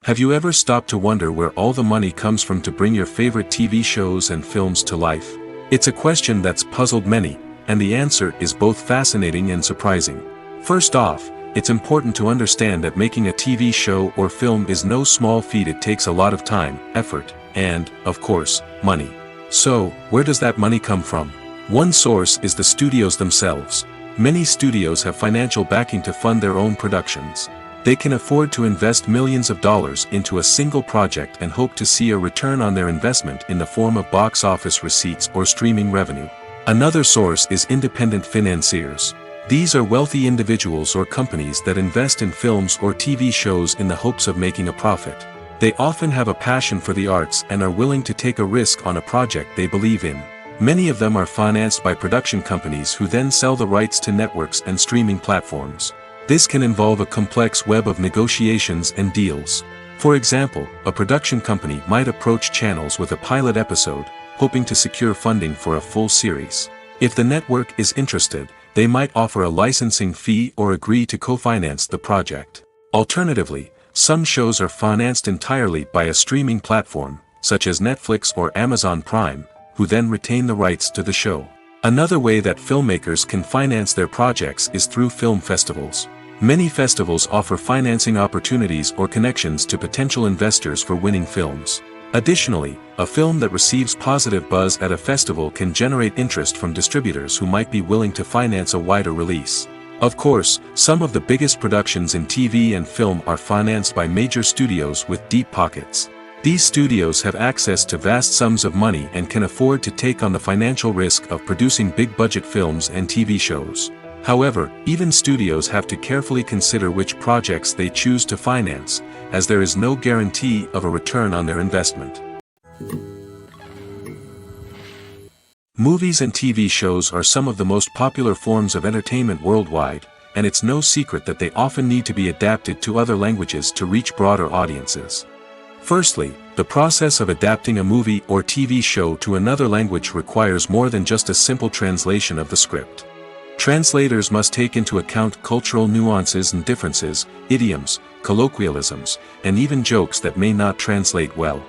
Have you ever stopped to wonder where all the money comes from to bring your favorite TV shows and films to life? It's a question that's puzzled many, and the answer is both fascinating and surprising. First off, it's important to understand that making a TV show or film is no small feat. It takes a lot of time, effort, and, of course, money. So, where does that money come from? One source is the studios themselves. Many studios have financial backing to fund their own productions. They can afford to invest millions of dollars into a single project and hope to see a return on their investment in the form of box office receipts or streaming revenue. Another source is independent financiers. These are wealthy individuals or companies that invest in films or TV shows in the hopes of making a profit. They often have a passion for the arts and are willing to take a risk on a project they believe in. Many of them are financed by production companies who then sell the rights to networks and streaming platforms. This can involve a complex web of negotiations and deals. For example, a production company might approach channels with a pilot episode, hoping to secure funding for a full series. If the network is interested, they might offer a licensing fee or agree to co-finance the project. Alternatively, some shows are financed entirely by a streaming platform, such as Netflix or Amazon Prime, who then retain the rights to the show. Another way that filmmakers can finance their projects is through film festivals. Many festivals offer financing opportunities or connections to potential investors for winning films. Additionally, a film that receives positive buzz at a festival can generate interest from distributors who might be willing to finance a wider release. Of course, some of the biggest productions in TV and film are financed by major studios with deep pockets. These studios have access to vast sums of money and can afford to take on the financial risk of producing big-budget films and TV shows. However, even studios have to carefully consider which projects they choose to finance, as there is no guarantee of a return on their investment. Movies and TV shows are some of the most popular forms of entertainment worldwide, and it's no secret that they often need to be adapted to other languages to reach broader audiences. Firstly, the process of adapting a movie or TV show to another language requires more than just a simple translation of the script. Translators must take into account cultural nuances and differences, idioms, colloquialisms, and even jokes that may not translate well.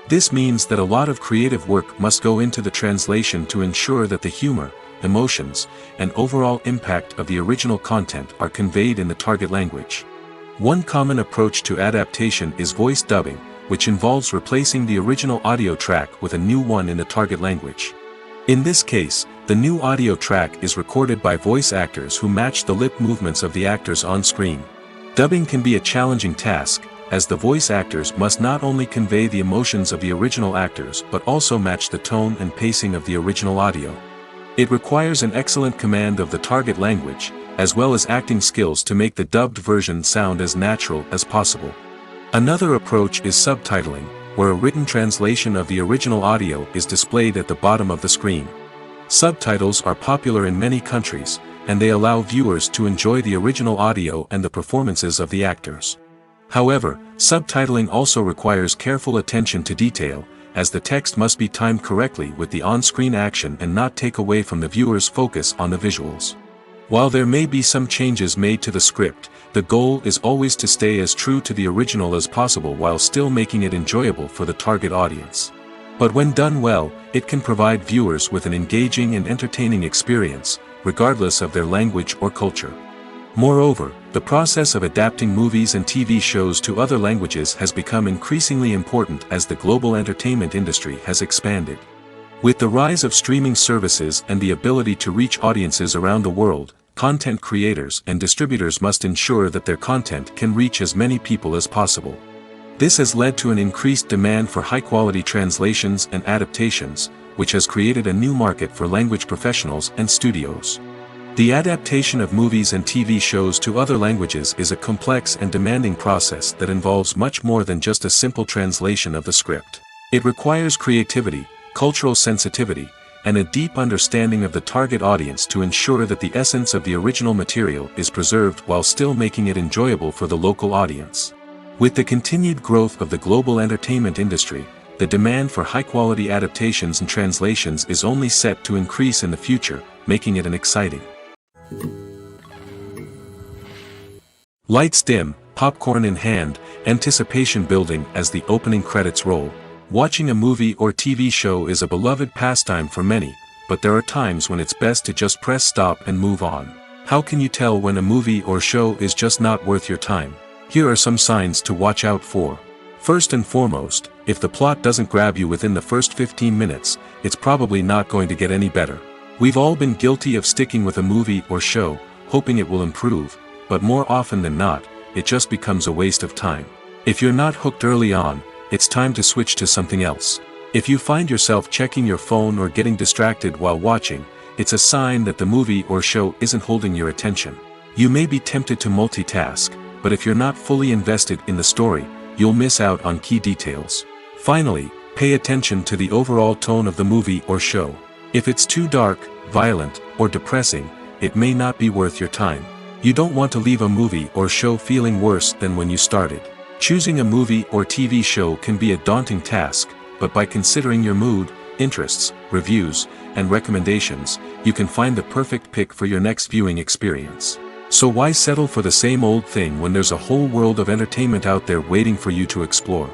This means that a lot of creative work must go into the translation to ensure that the humor, emotions, and overall impact of the original content are conveyed in the target language. One common approach to adaptation is voice dubbing, which involves replacing the original audio track with a new one in the target language. In this case, the new audio track is recorded by voice actors who match the lip movements of the actors on screen. Dubbing can be a challenging task, as the voice actors must not only convey the emotions of the original actors but also match the tone and pacing of the original audio. It requires an excellent command of the target language, as well as acting skills to make the dubbed version sound as natural as possible. Another approach is subtitling, where a written translation of the original audio is displayed at the bottom of the screen. Subtitles are popular in many countries, and they allow viewers to enjoy the original audio and the performances of the actors. However, subtitling also requires careful attention to detail, as the text must be timed correctly with the on-screen action and not take away from the viewer's focus on the visuals. While there may be some changes made to the script, the goal is always to stay as true to the original as possible while still making it enjoyable for the target audience. But when done well, it can provide viewers with an engaging and entertaining experience, regardless of their language or culture. Moreover, the process of adapting movies and TV shows to other languages has become increasingly important as the global entertainment industry has expanded. With the rise of streaming services and the ability to reach audiences around the world, content creators and distributors must ensure that their content can reach as many people as possible. This has led to an increased demand for high-quality translations and adaptations, which has created a new market for language professionals and studios. The adaptation of movies and TV shows to other languages is a complex and demanding process that involves much more than just a simple translation of the script. It requires creativity, cultural sensitivity, and a deep understanding of the target audience to ensure that the essence of the original material is preserved while still making it enjoyable for the local audience. With the continued growth of the global entertainment industry, the demand for high-quality adaptations and translations is only set to increase in the future, making it an exciting. Lights dim, popcorn in hand, anticipation building as the opening credits roll. Watching a movie or TV show is a beloved pastime for many, but there are times when it's best to just press stop and move on. How can you tell when a movie or show is just not worth your time? Here are some signs to watch out for. First and foremost, if the plot doesn't grab you within the first 15 minutes, it's probably not going to get any better. We've all been guilty of sticking with a movie or show, hoping it will improve, but more often than not, it just becomes a waste of time. If you're not hooked early on, it's time to switch to something else. If you find yourself checking your phone or getting distracted while watching, it's a sign that the movie or show isn't holding your attention. You may be tempted to multitask, but if you're not fully invested in the story, you'll miss out on key details. Finally, pay attention to the overall tone of the movie or show. If it's too dark, violent, or depressing, it may not be worth your time. You don't want to leave a movie or show feeling worse than when you started. Choosing a movie or TV show can be a daunting task, but by considering your mood, interests, reviews, and recommendations, you can find the perfect pick for your next viewing experience. So why settle for the same old thing when there's a whole world of entertainment out there waiting for you to explore?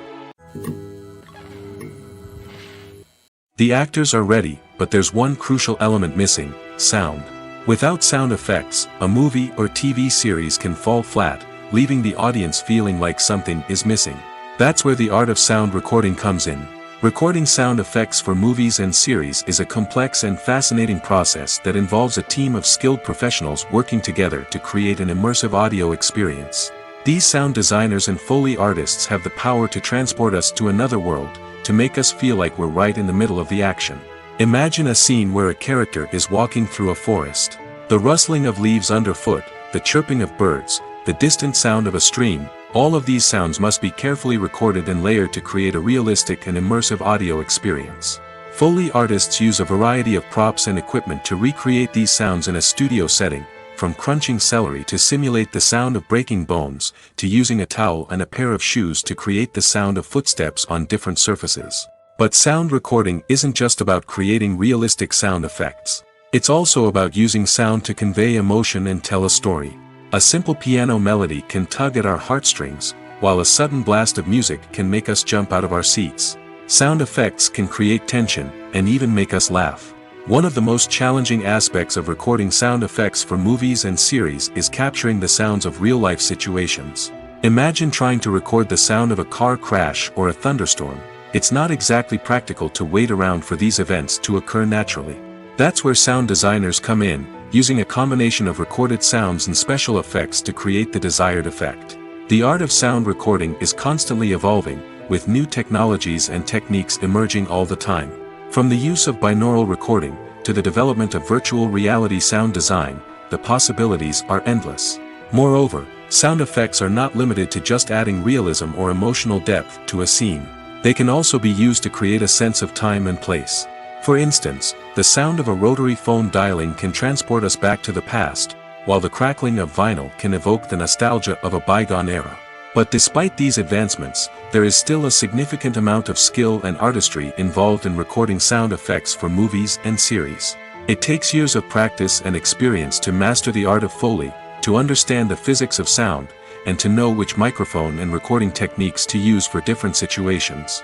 The actors are ready, but there's one crucial element missing: sound. Without sound effects, a movie or TV series can fall flat, leaving the audience feeling like something is missing. That's where the art of sound recording comes in. Recording sound effects for movies and series is a complex and fascinating process that involves a team of skilled professionals working together to create an immersive audio experience. These sound designers and Foley artists have the power to transport us to another world, to make us feel like we're right in the middle of the action. Imagine a scene where a character is walking through a forest. The rustling of leaves underfoot, the chirping of birds, the distant sound of a stream, all of these sounds must be carefully recorded and layered to create a realistic and immersive audio experience. Foley artists use a variety of props and equipment to recreate these sounds in a studio setting, from crunching celery to simulate the sound of breaking bones, to using a towel and a pair of shoes to create the sound of footsteps on different surfaces. But sound recording isn't just about creating realistic sound effects. It's also about using sound to convey emotion and tell a story. A simple piano melody can tug at our heartstrings, while a sudden blast of music can make us jump out of our seats. Sound effects can create tension, and even make us laugh. One of the most challenging aspects of recording sound effects for movies and series is capturing the sounds of real-life situations. Imagine trying to record the sound of a car crash or a thunderstorm. It's not exactly practical to wait around for these events to occur naturally. That's where sound designers come in, using a combination of recorded sounds and special effects to create the desired effect. The art of sound recording is constantly evolving, with new technologies and techniques emerging all the time. From the use of binaural recording, to the development of virtual reality sound design, the possibilities are endless. Moreover, sound effects are not limited to just adding realism or emotional depth to a scene. They can also be used to create a sense of time and place. For instance, the sound of a rotary phone dialing can transport us back to the past, while the crackling of vinyl can evoke the nostalgia of a bygone era. But despite these advancements, there is still a significant amount of skill and artistry involved in recording sound effects for movies and series. It takes years of practice and experience to master the art of Foley, to understand the physics of sound, and to know which microphone and recording techniques to use for different situations.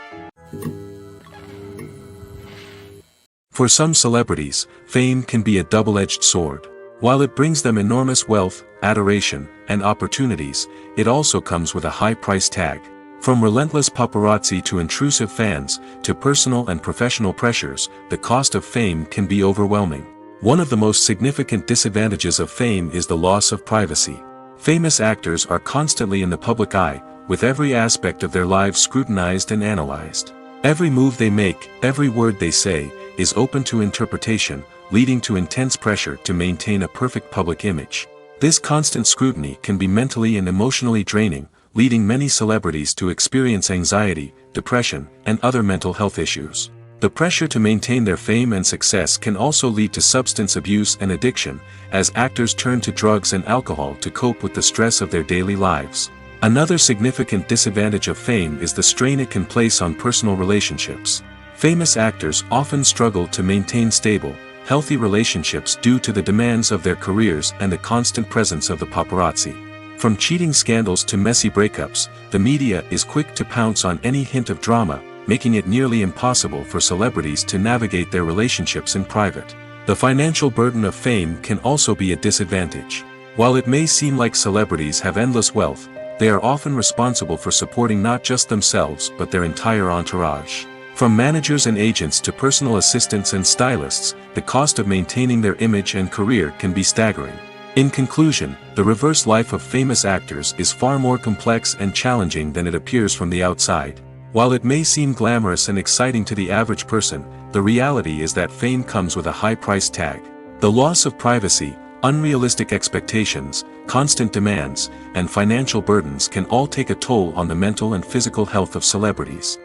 For some celebrities, fame can be a double-edged sword. While it brings them enormous wealth, adoration, and opportunities, it also comes with a high price tag. From relentless paparazzi to intrusive fans, to personal and professional pressures, the cost of fame can be overwhelming. One of the most significant disadvantages of fame is the loss of privacy. Famous actors are constantly in the public eye, with every aspect of their lives scrutinized and analyzed. Every move they make, every word they say, is open to interpretation, leading to intense pressure to maintain a perfect public image. This constant scrutiny can be mentally and emotionally draining, leading many celebrities to experience anxiety, depression, and other mental health issues. The pressure to maintain their fame and success can also lead to substance abuse and addiction, as actors turn to drugs and alcohol to cope with the stress of their daily lives. Another significant disadvantage of fame is the strain it can place on personal relationships. Famous actors often struggle to maintain stable, healthy relationships due to the demands of their careers and the constant presence of the paparazzi. From cheating scandals to messy breakups, the media is quick to pounce on any hint of drama, making it nearly impossible for celebrities to navigate their relationships in private. The financial burden of fame can also be a disadvantage. While it may seem like celebrities have endless wealth, they are often responsible for supporting not just themselves but their entire entourage. From managers and agents to personal assistants and stylists, the cost of maintaining their image and career can be staggering. In conclusion, the reverse life of famous actors is far more complex and challenging than it appears from the outside. While it may seem glamorous and exciting to the average person, the reality is that fame comes with a high price tag. The loss of privacy, unrealistic expectations, constant demands, and financial burdens can all take a toll on the mental and physical health of celebrities.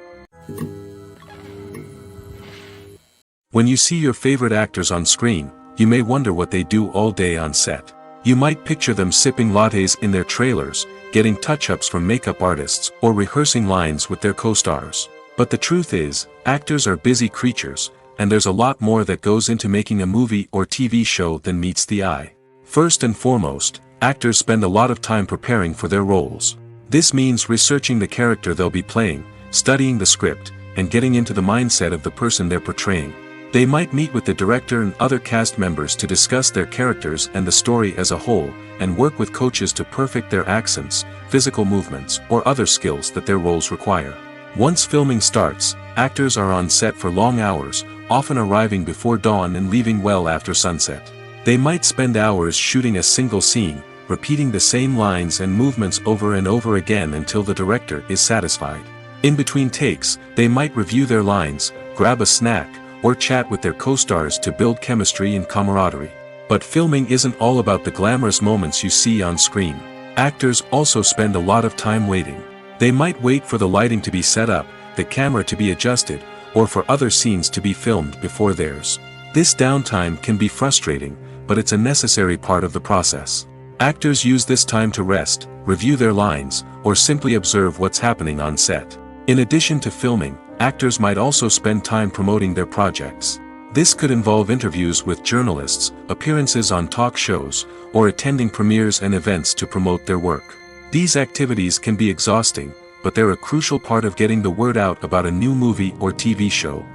When you see your favorite actors on screen, you may wonder what they do all day on set. You might picture them sipping lattes in their trailers, getting touch-ups from makeup artists, or rehearsing lines with their co-stars. But the truth is, actors are busy creatures, and there's a lot more that goes into making a movie or TV show than meets the eye. First and foremost, actors spend a lot of time preparing for their roles. This means researching the character they'll be playing, studying the script, and getting into the mindset of the person they're portraying. They might meet with the director and other cast members to discuss their characters and the story as a whole, and work with coaches to perfect their accents, physical movements, or other skills that their roles require. Once filming starts, actors are on set for long hours, often arriving before dawn and leaving well after sunset. They might spend hours shooting a single scene, repeating the same lines and movements over and over again until the director is satisfied. In between takes, they might review their lines, grab a snack, or chat with their co-stars to build chemistry and camaraderie. But filming isn't all about the glamorous moments you see on screen. Actors also spend a lot of time waiting. They might wait for the lighting to be set up, the camera to be adjusted, or for other scenes to be filmed before theirs. This downtime can be frustrating, but it's a necessary part of the process. Actors use this time to rest, review their lines, or simply observe what's happening on set. In addition to filming, actors might also spend time promoting their projects. This could involve interviews with journalists, appearances on talk shows, or attending premieres and events to promote their work. These activities can be exhausting, but they're a crucial part of getting the word out about a new movie or TV show.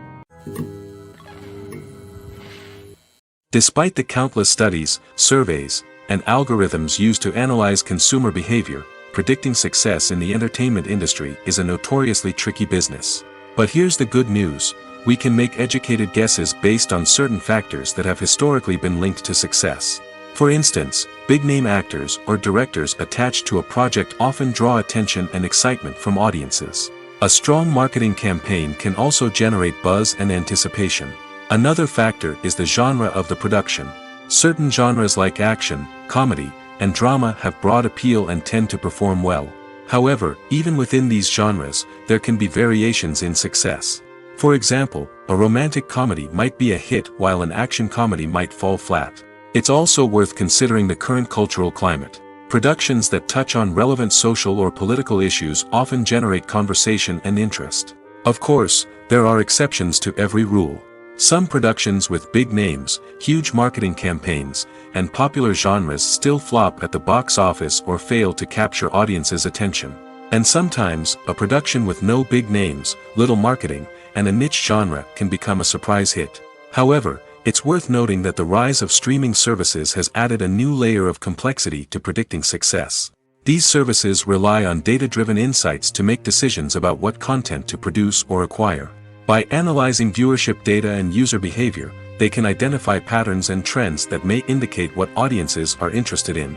Despite the countless studies, surveys, and algorithms used to analyze consumer behavior, predicting success in the entertainment industry is a notoriously tricky business. But here's the good news: we can make educated guesses based on certain factors that have historically been linked to success. For instance, big-name actors or directors attached to a project often draw attention and excitement from audiences. A strong marketing campaign can also generate buzz and anticipation. Another factor is the genre of the production. Certain genres like action, comedy, and drama have broad appeal and tend to perform well. However, even within these genres, there can be variations in success. For example, a romantic comedy might be a hit while an action comedy might fall flat. It's also worth considering the current cultural climate. Productions that touch on relevant social or political issues often generate conversation and interest. Of course, there are exceptions to every rule. Some productions with big names, huge marketing campaigns, and popular genres still flop at the box office or fail to capture audiences' attention. And sometimes, a production with no big names, little marketing, and a niche genre can become a surprise hit. However, it's worth noting that the rise of streaming services has added a new layer of complexity to predicting success. These services rely on data-driven insights to make decisions about what content to produce or acquire. By analyzing viewership data and user behavior, they can identify patterns and trends that may indicate what audiences are interested in.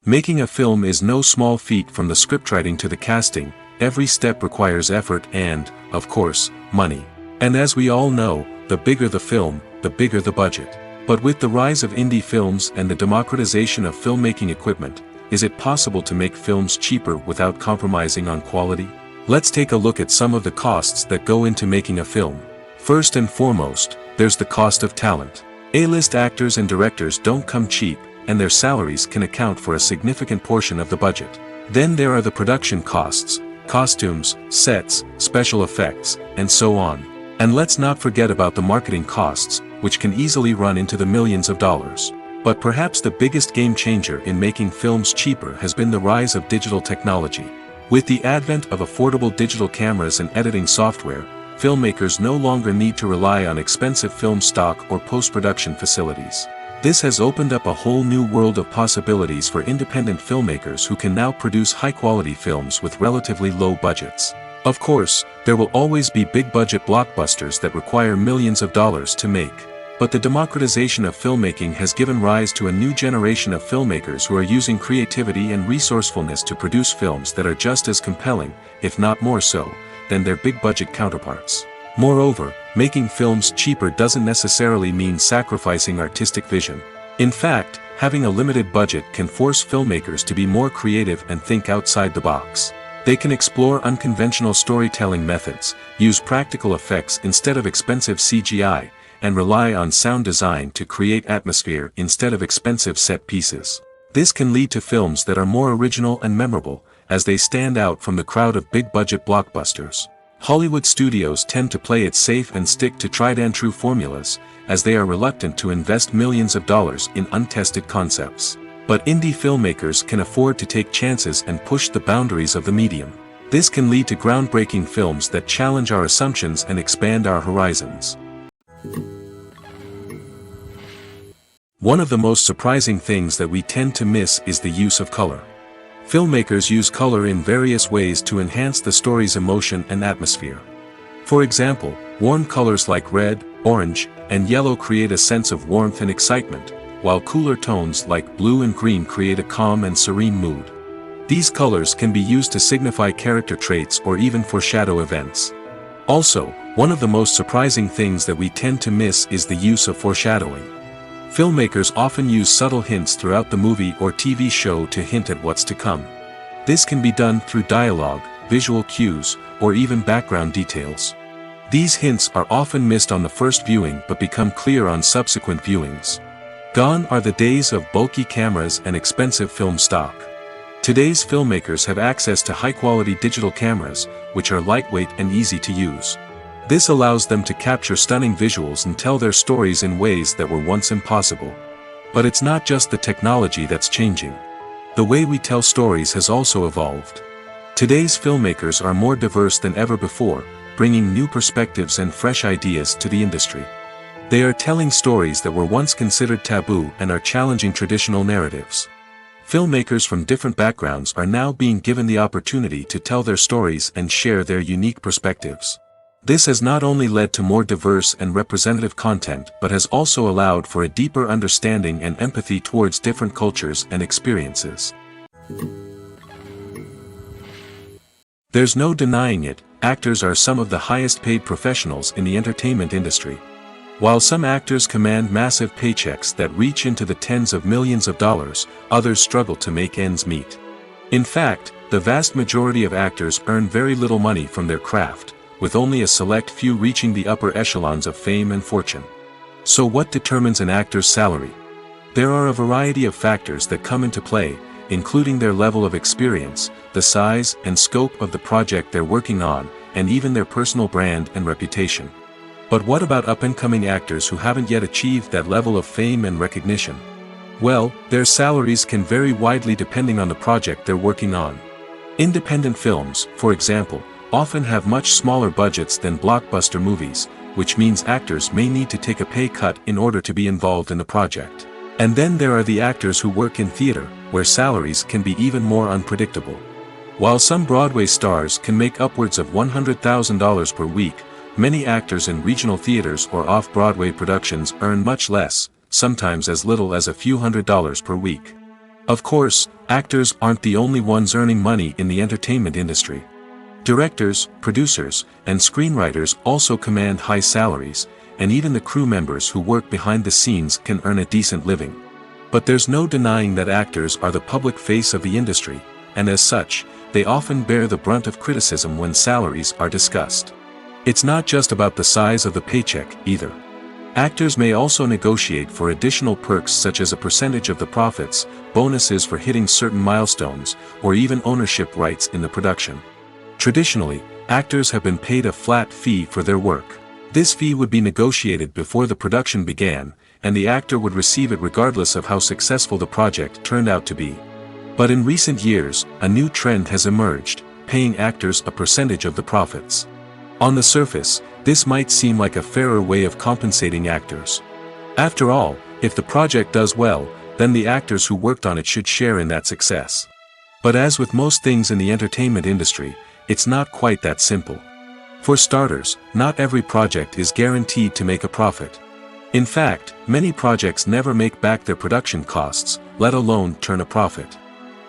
Making a film is no small feat. From the scriptwriting to the casting, every step requires effort and, of course, money. And as we all know, the bigger the film, the bigger the budget. But with the rise of indie films and the democratization of filmmaking equipment, is it possible to make films cheaper without compromising on quality? Let's take a look at some of the costs that go into making a film. First and foremost, there's the cost of talent. A-list actors and directors don't come cheap, and their salaries can account for a significant portion of the budget. Then there are the production costs, costumes, sets, special effects, and so on. And let's not forget about the marketing costs, which can easily run into the millions of dollars. But perhaps the biggest game changer in making films cheaper has been the rise of digital technology. With the advent of affordable digital cameras and editing software, filmmakers no longer need to rely on expensive film stock or post-production facilities. This has opened up a whole new world of possibilities for independent filmmakers who can now produce high-quality films with relatively low budgets. Of course, there will always be big-budget blockbusters that require millions of dollars to make. But the democratization of filmmaking has given rise to a new generation of filmmakers who are using creativity and resourcefulness to produce films that are just as compelling, if not more so, than their big-budget counterparts. Moreover, making films cheaper doesn't necessarily mean sacrificing artistic vision. In fact, having a limited budget can force filmmakers to be more creative and think outside the box. They can explore unconventional storytelling methods, use practical effects instead of expensive CGI, and rely on sound design to create atmosphere instead of expensive set pieces. This can lead to films that are more original and memorable, as they stand out from the crowd of big-budget blockbusters. Hollywood studios tend to play it safe and stick to tried-and-true formulas, as they are reluctant to invest millions of dollars in untested concepts. But indie filmmakers can afford to take chances and push the boundaries of the medium. This can lead to groundbreaking films that challenge our assumptions and expand our horizons. One of the most surprising things that we tend to miss is the use of color. Filmmakers use color in various ways to enhance the story's emotion and atmosphere. For example, warm colors like red, orange, and yellow create a sense of warmth and excitement, while cooler tones like blue and green create a calm and serene mood. These colors can be used to signify character traits or even foreshadow events. Also, one of the most surprising things that we tend to miss is the use of foreshadowing. Filmmakers often use subtle hints throughout the movie or TV show to hint at what's to come. This can be done through dialogue, visual cues, or even background details. These hints are often missed on the first viewing but become clear on subsequent viewings. Gone are the days of bulky cameras and expensive film stock. Today's filmmakers have access to high-quality digital cameras, which are lightweight and easy to use. This allows them to capture stunning visuals and tell their stories in ways that were once impossible. But it's not just the technology that's changing. The way we tell stories has also evolved. Today's filmmakers are more diverse than ever before, bringing new perspectives and fresh ideas to the industry. They are telling stories that were once considered taboo and are challenging traditional narratives. Filmmakers from different backgrounds are now being given the opportunity to tell their stories and share their unique perspectives. This has not only led to more diverse and representative content but has also allowed for a deeper understanding and empathy towards different cultures and experiences. There's no denying it, actors are some of the highest paid professionals in the entertainment industry. While some actors command massive paychecks that reach into the tens of millions of dollars, others struggle to make ends meet. In fact, the vast majority of actors earn very little money from their craft, with only a select few reaching the upper echelons of fame and fortune. So what determines an actor's salary? There are a variety of factors that come into play, including their level of experience, the size and scope of the project they're working on, and even their personal brand and reputation. But what about up-and-coming actors who haven't yet achieved that level of fame and recognition? Well, their salaries can vary widely depending on the project they're working on. Independent films, for example, often have much smaller budgets than blockbuster movies, which means actors may need to take a pay cut in order to be involved in the project. And then there are the actors who work in theater, where salaries can be even more unpredictable. While some Broadway stars can make upwards of $100,000 per week, many actors in regional theaters or off-Broadway productions earn much less, sometimes as little as a few $100s per week. Of course, actors aren't the only ones earning money in the entertainment industry. Directors, producers, and screenwriters also command high salaries, and even the crew members who work behind the scenes can earn a decent living. But there's no denying that actors are the public face of the industry, and as such, they often bear the brunt of criticism when salaries are discussed. It's not just about the size of the paycheck, either. Actors may also negotiate for additional perks such as a percentage of the profits, bonuses for hitting certain milestones, or even ownership rights in the production. Traditionally, actors have been paid a flat fee for their work. This fee would be negotiated before the production began, and the actor would receive it regardless of how successful the project turned out to be. But in recent years, a new trend has emerged, paying actors a percentage of the profits. On the surface, this might seem like a fairer way of compensating actors. After all, if the project does well, then the actors who worked on it should share in that success. But as with most things in the entertainment industry, it's not quite that simple. For starters, not every project is guaranteed to make a profit. In fact, many projects never make back their production costs, let alone turn a profit.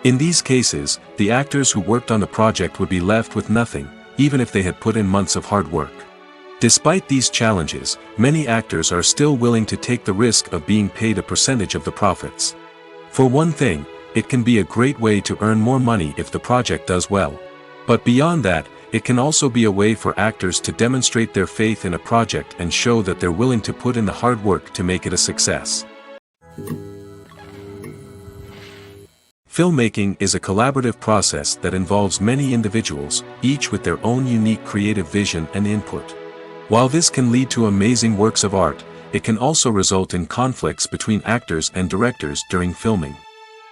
In these cases, the actors who worked on the project would be left with nothing, even if they had put in months of hard work. Despite these challenges, many actors are still willing to take the risk of being paid a percentage of the profits. For one thing, it can be a great way to earn more money if the project does well. But beyond that, it can also be a way for actors to demonstrate their faith in a project and show that they're willing to put in the hard work to make it a success. Filmmaking is a collaborative process that involves many individuals, each with their own unique creative vision and input. While this can lead to amazing works of art, it can also result in conflicts between actors and directors during filming.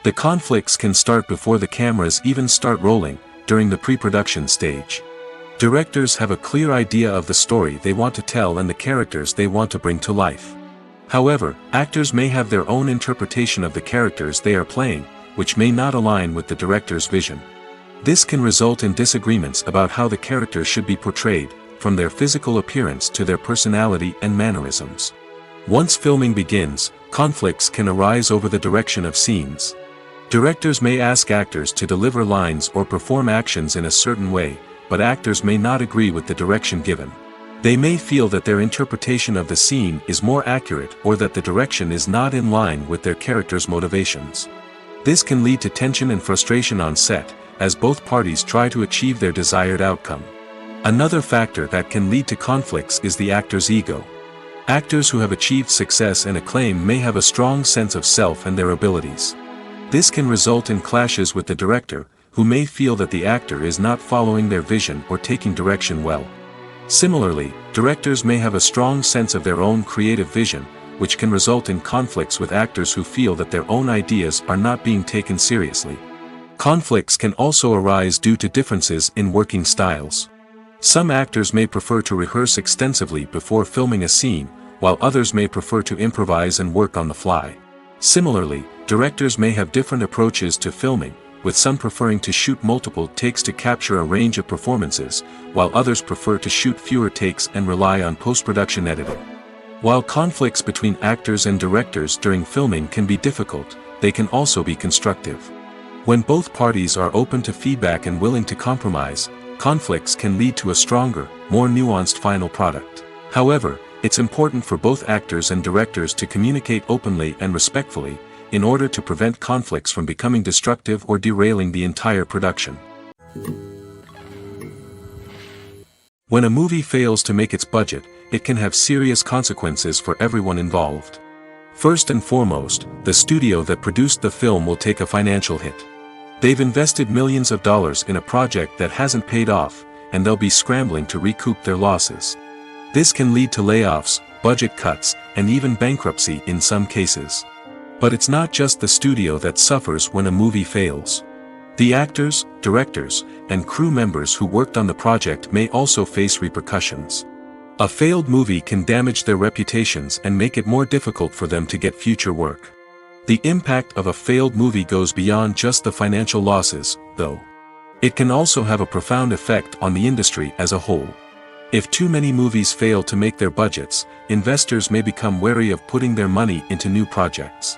The conflicts can start before the cameras even start rolling, during the pre-production stage. Directors have a clear idea of the story they want to tell and the characters they want to bring to life. However, actors may have their own interpretation of the characters they are playing, which may not align with the director's vision. This can result in disagreements about how the characters should be portrayed, from their physical appearance to their personality and mannerisms. Once filming begins, conflicts can arise over the direction of scenes. Directors may ask actors to deliver lines or perform actions in a certain way, but actors may not agree with the direction given. They may feel that their interpretation of the scene is more accurate or that the direction is not in line with their character's motivations. This can lead to tension and frustration on set, as both parties try to achieve their desired outcome. Another factor that can lead to conflicts is the actor's ego. Actors who have achieved success and acclaim may have a strong sense of self and their abilities. This can result in clashes with the director, who may feel that the actor is not following their vision or taking direction well. Similarly, directors may have a strong sense of their own creative vision, which can result in conflicts with actors who feel that their own ideas are not being taken seriously. Conflicts can also arise due to differences in working styles. Some actors may prefer to rehearse extensively before filming a scene, while others may prefer to improvise and work on the fly. Similarly, directors may have different approaches to filming, with some preferring to shoot multiple takes to capture a range of performances, while others prefer to shoot fewer takes and rely on post-production editing. While conflicts between actors and directors during filming can be difficult, they can also be constructive. When both parties are open to feedback and willing to compromise, conflicts can lead to a stronger, more nuanced final product. However, it's important for both actors and directors to communicate openly and respectfully, in order to prevent conflicts from becoming destructive or derailing the entire production. When a movie fails to make its budget, it can have serious consequences for everyone involved. First and foremost, the studio that produced the film will take a financial hit. They've invested millions of dollars in a project that hasn't paid off, and they'll be scrambling to recoup their losses. This can lead to layoffs, budget cuts, and even bankruptcy in some cases. But it's not just the studio that suffers when a movie fails. The actors, directors, and crew members who worked on the project may also face repercussions. A failed movie can damage their reputations and make it more difficult for them to get future work. The impact of a failed movie goes beyond just the financial losses, though. It can also have a profound effect on the industry as a whole. If too many movies fail to make their budgets, investors may become wary of putting their money into new projects.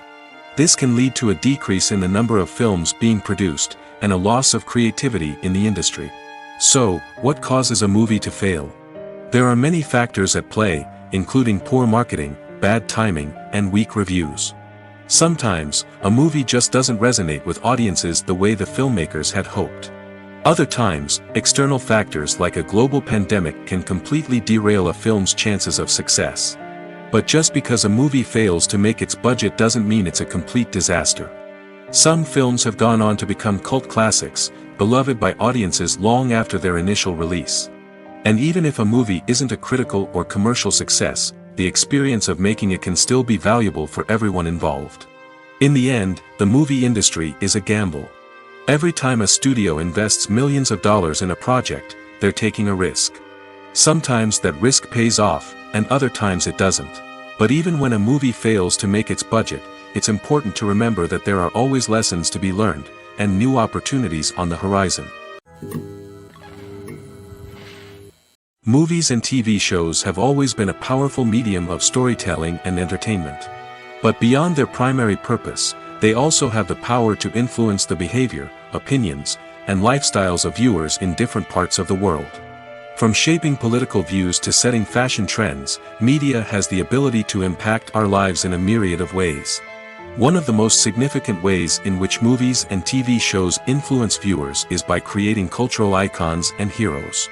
This can lead to a decrease in the number of films being produced, and a loss of creativity in the industry. So, what causes a movie to fail? There are many factors at play, including poor marketing, bad timing, and weak reviews. Sometimes, a movie just doesn't resonate with audiences the way the filmmakers had hoped. Other times, external factors like a global pandemic can completely derail a film's chances of success. But just because a movie fails to make its budget doesn't mean it's a complete disaster. Some films have gone on to become cult classics, beloved by audiences long after their initial release. And even if a movie isn't a critical or commercial success, the experience of making it can still be valuable for everyone involved. In the end, the movie industry is a gamble. Every time a studio invests millions of dollars in a project, they're taking a risk. Sometimes that risk pays off, and other times it doesn't. But even when a movie fails to make its budget, it's important to remember that there are always lessons to be learned, and new opportunities on the horizon. Movies and TV shows have always been a powerful medium of storytelling and entertainment. But beyond their primary purpose, they also have the power to influence the behavior, opinions, and lifestyles of viewers in different parts of the world. From shaping political views to setting fashion trends, media has the ability to impact our lives in a myriad of ways. One of the most significant ways in which movies and TV shows influence viewers is by creating cultural icons and heroes.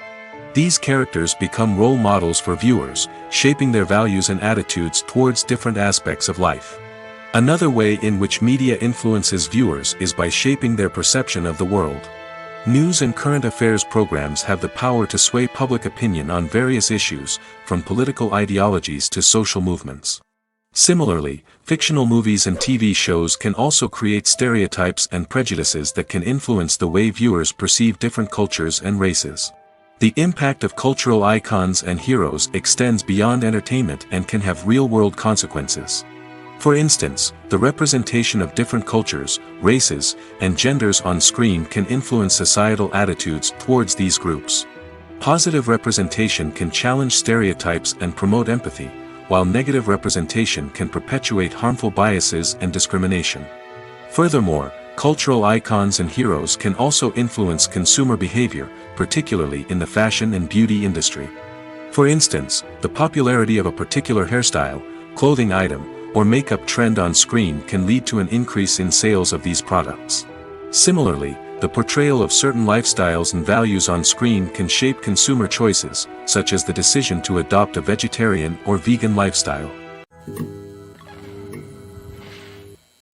These characters become role models for viewers, shaping their values and attitudes towards different aspects of life. Another way in which media influences viewers is by shaping their perception of the world. News and current affairs programs have the power to sway public opinion on various issues, from political ideologies to social movements. Similarly, fictional movies and TV shows can also create stereotypes and prejudices that can influence the way viewers perceive different cultures and races. The impact of cultural icons and heroes extends beyond entertainment and can have real-world consequences. For instance, the representation of different cultures, races, and genders on screen can influence societal attitudes towards these groups. Positive representation can challenge stereotypes and promote empathy, while negative representation can perpetuate harmful biases and discrimination. Furthermore, cultural icons and heroes can also influence consumer behavior, particularly in the fashion and beauty industry. For instance, the popularity of a particular hairstyle, clothing item, or makeup trend on screen can lead to an increase in sales of these products. Similarly, the portrayal of certain lifestyles and values on screen can shape consumer choices, such as the decision to adopt a vegetarian or vegan lifestyle.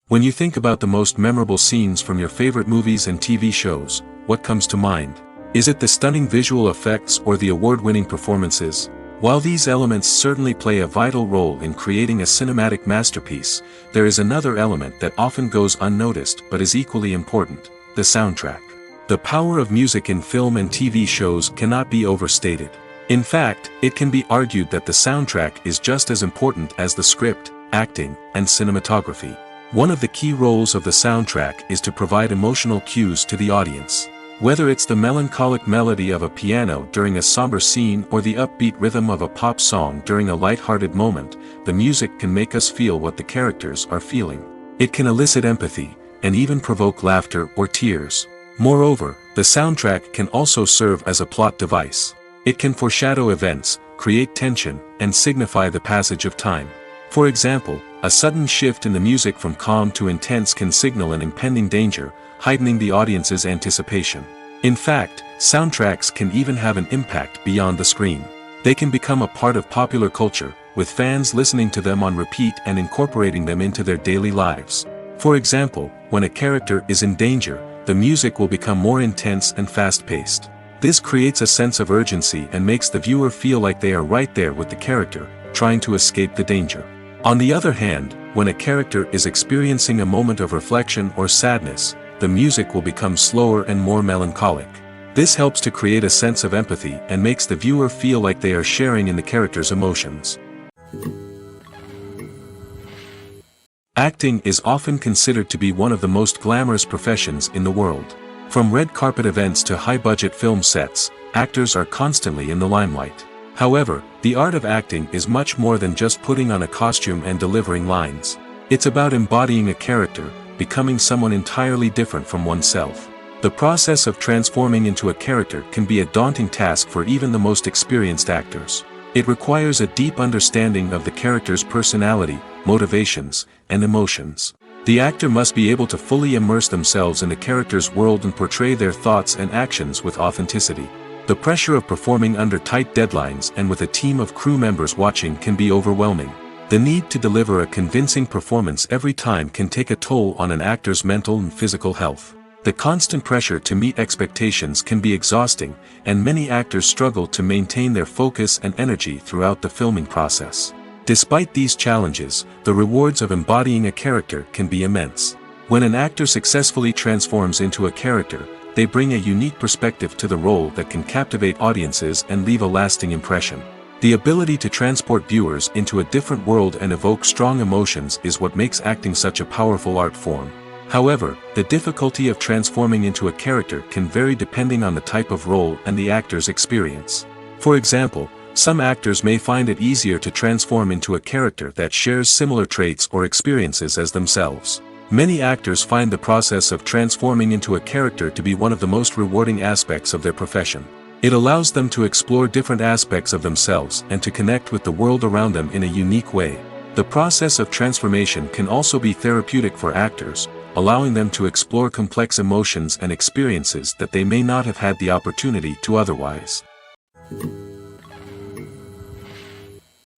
When you think about the most memorable scenes from your favorite movies and TV shows, what comes to mind? Is it the stunning visual effects or the award-winning performances? While these elements certainly play a vital role in creating a cinematic masterpiece, there is another element that often goes unnoticed but is equally important: the soundtrack. The power of music in film and TV shows cannot be overstated. In fact, it can be argued that the soundtrack is just as important as the script, acting, and cinematography. One of the key roles of the soundtrack is to provide emotional cues to the audience. Whether it's the melancholic melody of a piano during a somber scene or the upbeat rhythm of a pop song during a light-hearted moment, the music can make us feel what the characters are feeling. It can elicit empathy, and even provoke laughter or tears. Moreover, the soundtrack can also serve as a plot device. It can foreshadow events, create tension, and signify the passage of time. For example, a sudden shift in the music from calm to intense can signal an impending danger, heightening the audience's anticipation. In fact, soundtracks can even have an impact beyond the screen. They can become a part of popular culture, with fans listening to them on repeat and incorporating them into their daily lives. For example, when a character is in danger, the music will become more intense and fast-paced. This creates a sense of urgency and makes the viewer feel like they are right there with the character, trying to escape the danger. On the other hand, when a character is experiencing a moment of reflection or sadness, the music will become slower and more melancholic. This helps to create a sense of empathy and makes the viewer feel like they are sharing in the character's emotions. Acting is often considered to be one of the most glamorous professions in the world. From red carpet events to high-budget film sets, actors are constantly in the limelight. However, the art of acting is much more than just putting on a costume and delivering lines. It's about embodying a character, becoming someone entirely different from oneself. The process of transforming into a character can be a daunting task for even the most experienced actors. It requires a deep understanding of the character's personality, motivations, and emotions. The actor must be able to fully immerse themselves in the character's world and portray their thoughts and actions with authenticity. The pressure of performing under tight deadlines and with a team of crew members watching can be overwhelming. The need to deliver a convincing performance every time can take a toll on an actor's mental and physical health. The constant pressure to meet expectations can be exhausting, and many actors struggle to maintain their focus and energy throughout the filming process. Despite these challenges, the rewards of embodying a character can be immense. When an actor successfully transforms into a character, they bring a unique perspective to the role that can captivate audiences and leave a lasting impression. The ability to transport viewers into a different world and evoke strong emotions is what makes acting such a powerful art form. However, the difficulty of transforming into a character can vary depending on the type of role and the actor's experience. For example, some actors may find it easier to transform into a character that shares similar traits or experiences as themselves. Many actors find the process of transforming into a character to be one of the most rewarding aspects of their profession. It allows them to explore different aspects of themselves and to connect with the world around them in a unique way. The process of transformation can also be therapeutic for actors, allowing them to explore complex emotions and experiences that they may not have had the opportunity to otherwise.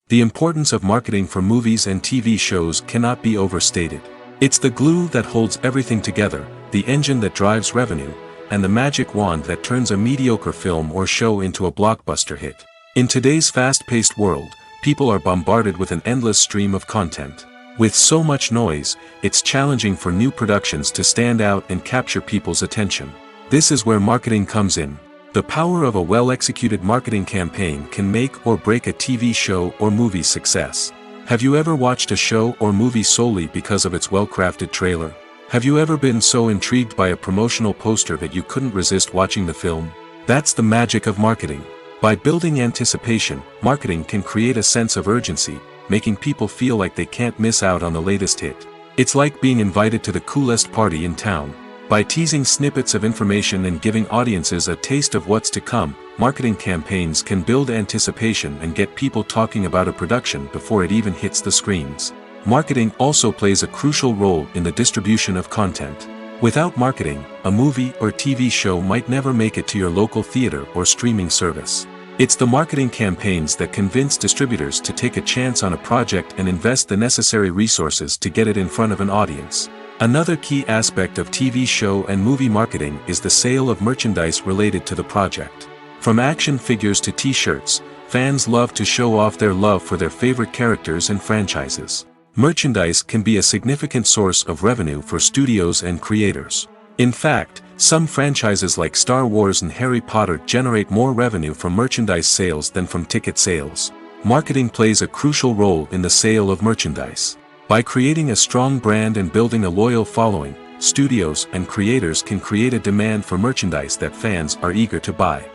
The importance of marketing for movies and TV shows cannot be overstated. It's the glue that holds everything together, the engine that drives revenue, and the magic wand that turns a mediocre film or show into a blockbuster hit. In today's fast-paced world, people are bombarded with an endless stream of content. With so much noise, it's challenging for new productions to stand out and capture people's attention. This is where marketing comes in. The power of a well-executed marketing campaign can make or break a TV show or movie's success. Have you ever watched a show or movie solely because of its well-crafted trailer? Have you ever been so intrigued by a promotional poster that you couldn't resist watching the film? That's the magic of marketing. By building anticipation, marketing can create a sense of urgency, making people feel like they can't miss out on the latest hit. It's like being invited to the coolest party in town. By teasing snippets of information and giving audiences a taste of what's to come, marketing campaigns can build anticipation and get people talking about a production before it even hits the screens. Marketing also plays a crucial role in the distribution of content. Without marketing, a movie or TV show might never make it to your local theater or streaming service. It's the marketing campaigns that convince distributors to take a chance on a project and invest the necessary resources to get it in front of an audience. Another key aspect of TV show and movie marketing is the sale of merchandise related to the project. From action figures to t-shirts, fans love to show off their love for their favorite characters and franchises. Merchandise can be a significant source of revenue for studios and creators. In fact, some franchises like Star Wars and Harry Potter generate more revenue from merchandise sales than from ticket sales. Marketing plays a crucial role in the sale of merchandise. By creating a strong brand and building a loyal following, studios and creators can create a demand for merchandise that fans are eager to buy.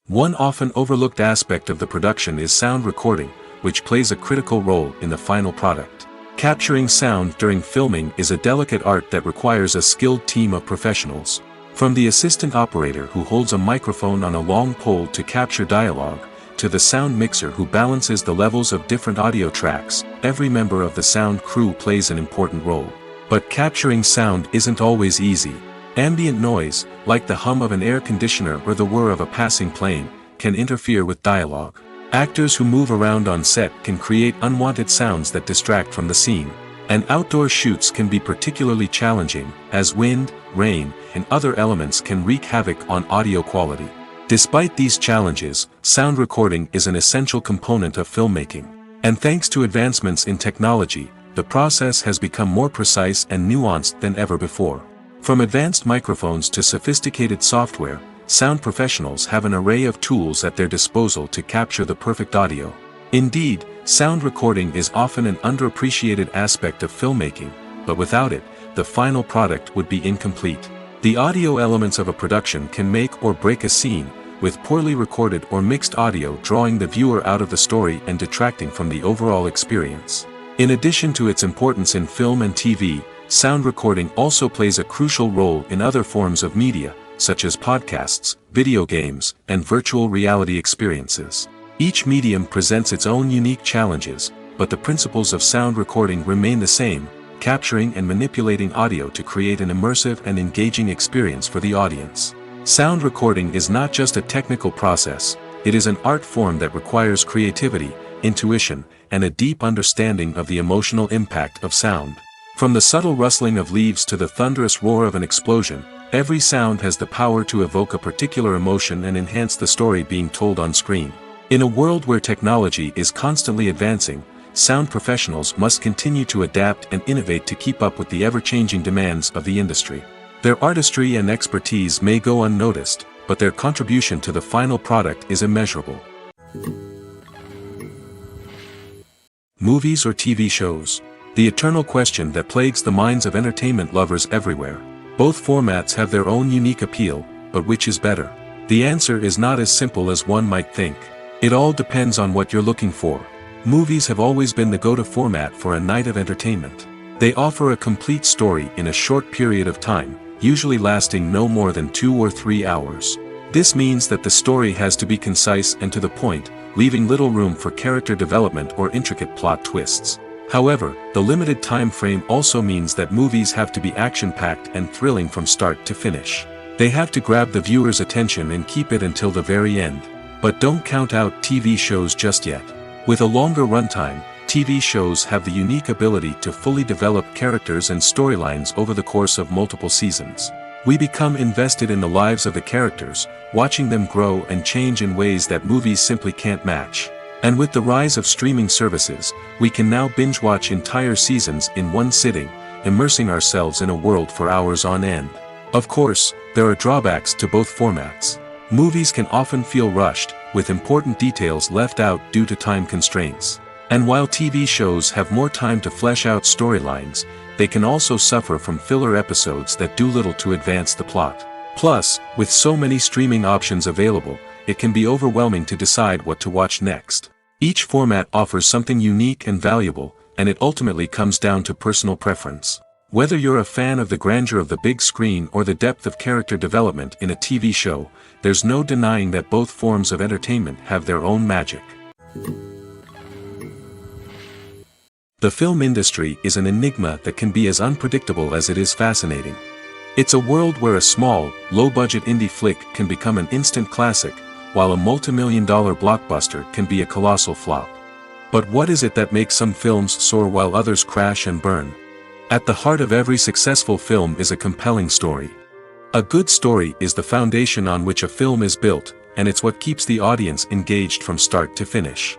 One often overlooked aspect of the production is sound recording, which plays a critical role in the final product. Capturing sound during filming is a delicate art that requires a skilled team of professionals. From the assistant operator who holds a microphone on a long pole to capture dialogue, to the sound mixer who balances the levels of different audio tracks, every member of the sound crew plays an important role. But capturing sound isn't always easy. Ambient noise, like the hum of an air conditioner or the whir of a passing plane, can interfere with dialogue. Actors who move around on set can create unwanted sounds that distract from the scene. And outdoor shoots can be particularly challenging, as wind, rain, and other elements can wreak havoc on audio quality. Despite these challenges, sound recording is an essential component of filmmaking. And thanks to advancements in technology, the process has become more precise and nuanced than ever before. From advanced microphones to sophisticated software, sound professionals have an array of tools at their disposal to capture the perfect audio. Indeed, sound recording is often an underappreciated aspect of filmmaking, but without it, the final product would be incomplete. The audio elements of a production can make or break a scene, with poorly recorded or mixed audio drawing the viewer out of the story and detracting from the overall experience. In addition to its importance in film and TV, sound recording also plays a crucial role in other forms of media, such as podcasts, video games, and virtual reality experiences. Each medium presents its own unique challenges, but the principles of sound recording remain the same, capturing and manipulating audio to create an immersive and engaging experience for the audience. Sound recording is not just a technical process, it is an art form that requires creativity, intuition, and a deep understanding of the emotional impact of sound. From the subtle rustling of leaves to the thunderous roar of an explosion, every sound has the power to evoke a particular emotion and enhance the story being told on screen. In a world where technology is constantly advancing, sound professionals must continue to adapt and innovate to keep up with the ever-changing demands of the industry. Their artistry and expertise may go unnoticed, but their contribution to the final product is immeasurable. Movies or TV shows? The eternal question that plagues the minds of entertainment lovers everywhere. Both formats have their own unique appeal, but which is better? The answer is not as simple as one might think. It all depends on what you're looking for. Movies have always been the go-to format for a night of entertainment. They offer a complete story in a short period of time, usually lasting no more than 2 or 3 hours. This means that the story has to be concise and to the point, leaving little room for character development or intricate plot twists. However, the limited time frame also means that movies have to be action-packed and thrilling from start to finish. They have to grab the viewer's attention and keep it until the very end. But don't count out TV shows just yet. With a longer runtime, TV shows have the unique ability to fully develop characters and storylines over the course of multiple seasons. We become invested in the lives of the characters, watching them grow and change in ways that movies simply can't match. And with the rise of streaming services, we can now binge-watch entire seasons in one sitting, immersing ourselves in a world for hours on end. Of course, there are drawbacks to both formats. Movies can often feel rushed, with important details left out due to time constraints. And while TV shows have more time to flesh out storylines, they can also suffer from filler episodes that do little to advance the plot. Plus, with so many streaming options available, it can be overwhelming to decide what to watch next. Each format offers something unique and valuable, and it ultimately comes down to personal preference. Whether you're a fan of the grandeur of the big screen or the depth of character development in a TV show, there's no denying that both forms of entertainment have their own magic. The film industry is an enigma that can be as unpredictable as it is fascinating. It's a world where a small, low-budget indie flick can become an instant classic, while a multi-million-dollar blockbuster can be a colossal flop. But what is it that makes some films soar while others crash and burn? At the heart of every successful film is a compelling story. A good story is the foundation on which a film is built, and it's what keeps the audience engaged from start to finish.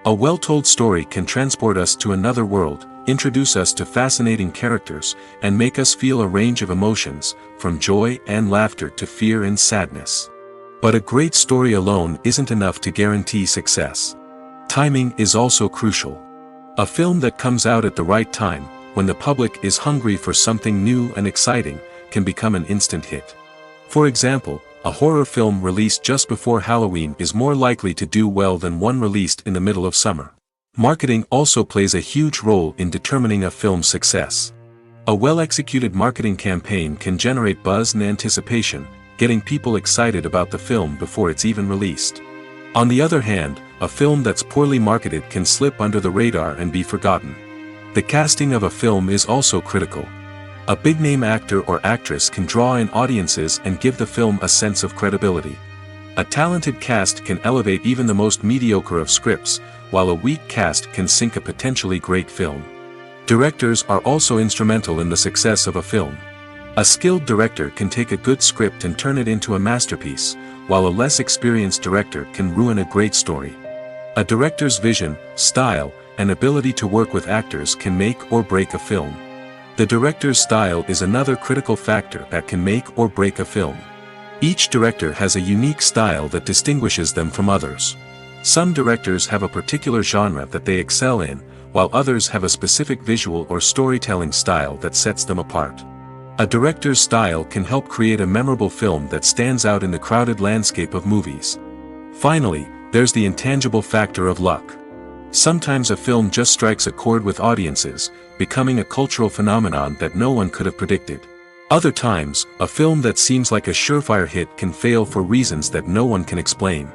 A well-told story can transport us to another world, introduce us to fascinating characters, and make us feel a range of emotions, from joy and laughter to fear and sadness. But a great story alone isn't enough to guarantee success. Timing is also crucial. A film that comes out at the right time, when the public is hungry for something new and exciting, can become an instant hit. For example, a horror film released just before Halloween is more likely to do well than one released in the middle of summer. Marketing also plays a huge role in determining a film's success. A well-executed marketing campaign can generate buzz and anticipation, getting people excited about the film before it's even released. On the other hand, a film that's poorly marketed can slip under the radar and be forgotten. The casting of a film is also critical. A big-name actor or actress can draw in audiences and give the film a sense of credibility. A talented cast can elevate even the most mediocre of scripts, while a weak cast can sink a potentially great film. Directors are also instrumental in the success of a film. A skilled director can take a good script and turn it into a masterpiece, while a less experienced director can ruin a great story. A director's vision, style, and ability to work with actors can make or break a film. The director's style is another critical factor that can make or break a film. Each director has a unique style that distinguishes them from others. Some directors have a particular genre that they excel in, while others have a specific visual or storytelling style that sets them apart. A director's style can help create a memorable film that stands out in the crowded landscape of movies. Finally, there's the intangible factor of luck. Sometimes a film just strikes a chord with audiences, becoming a cultural phenomenon that no one could have predicted. Other times, a film that seems like a surefire hit can fail for reasons that no one can explain.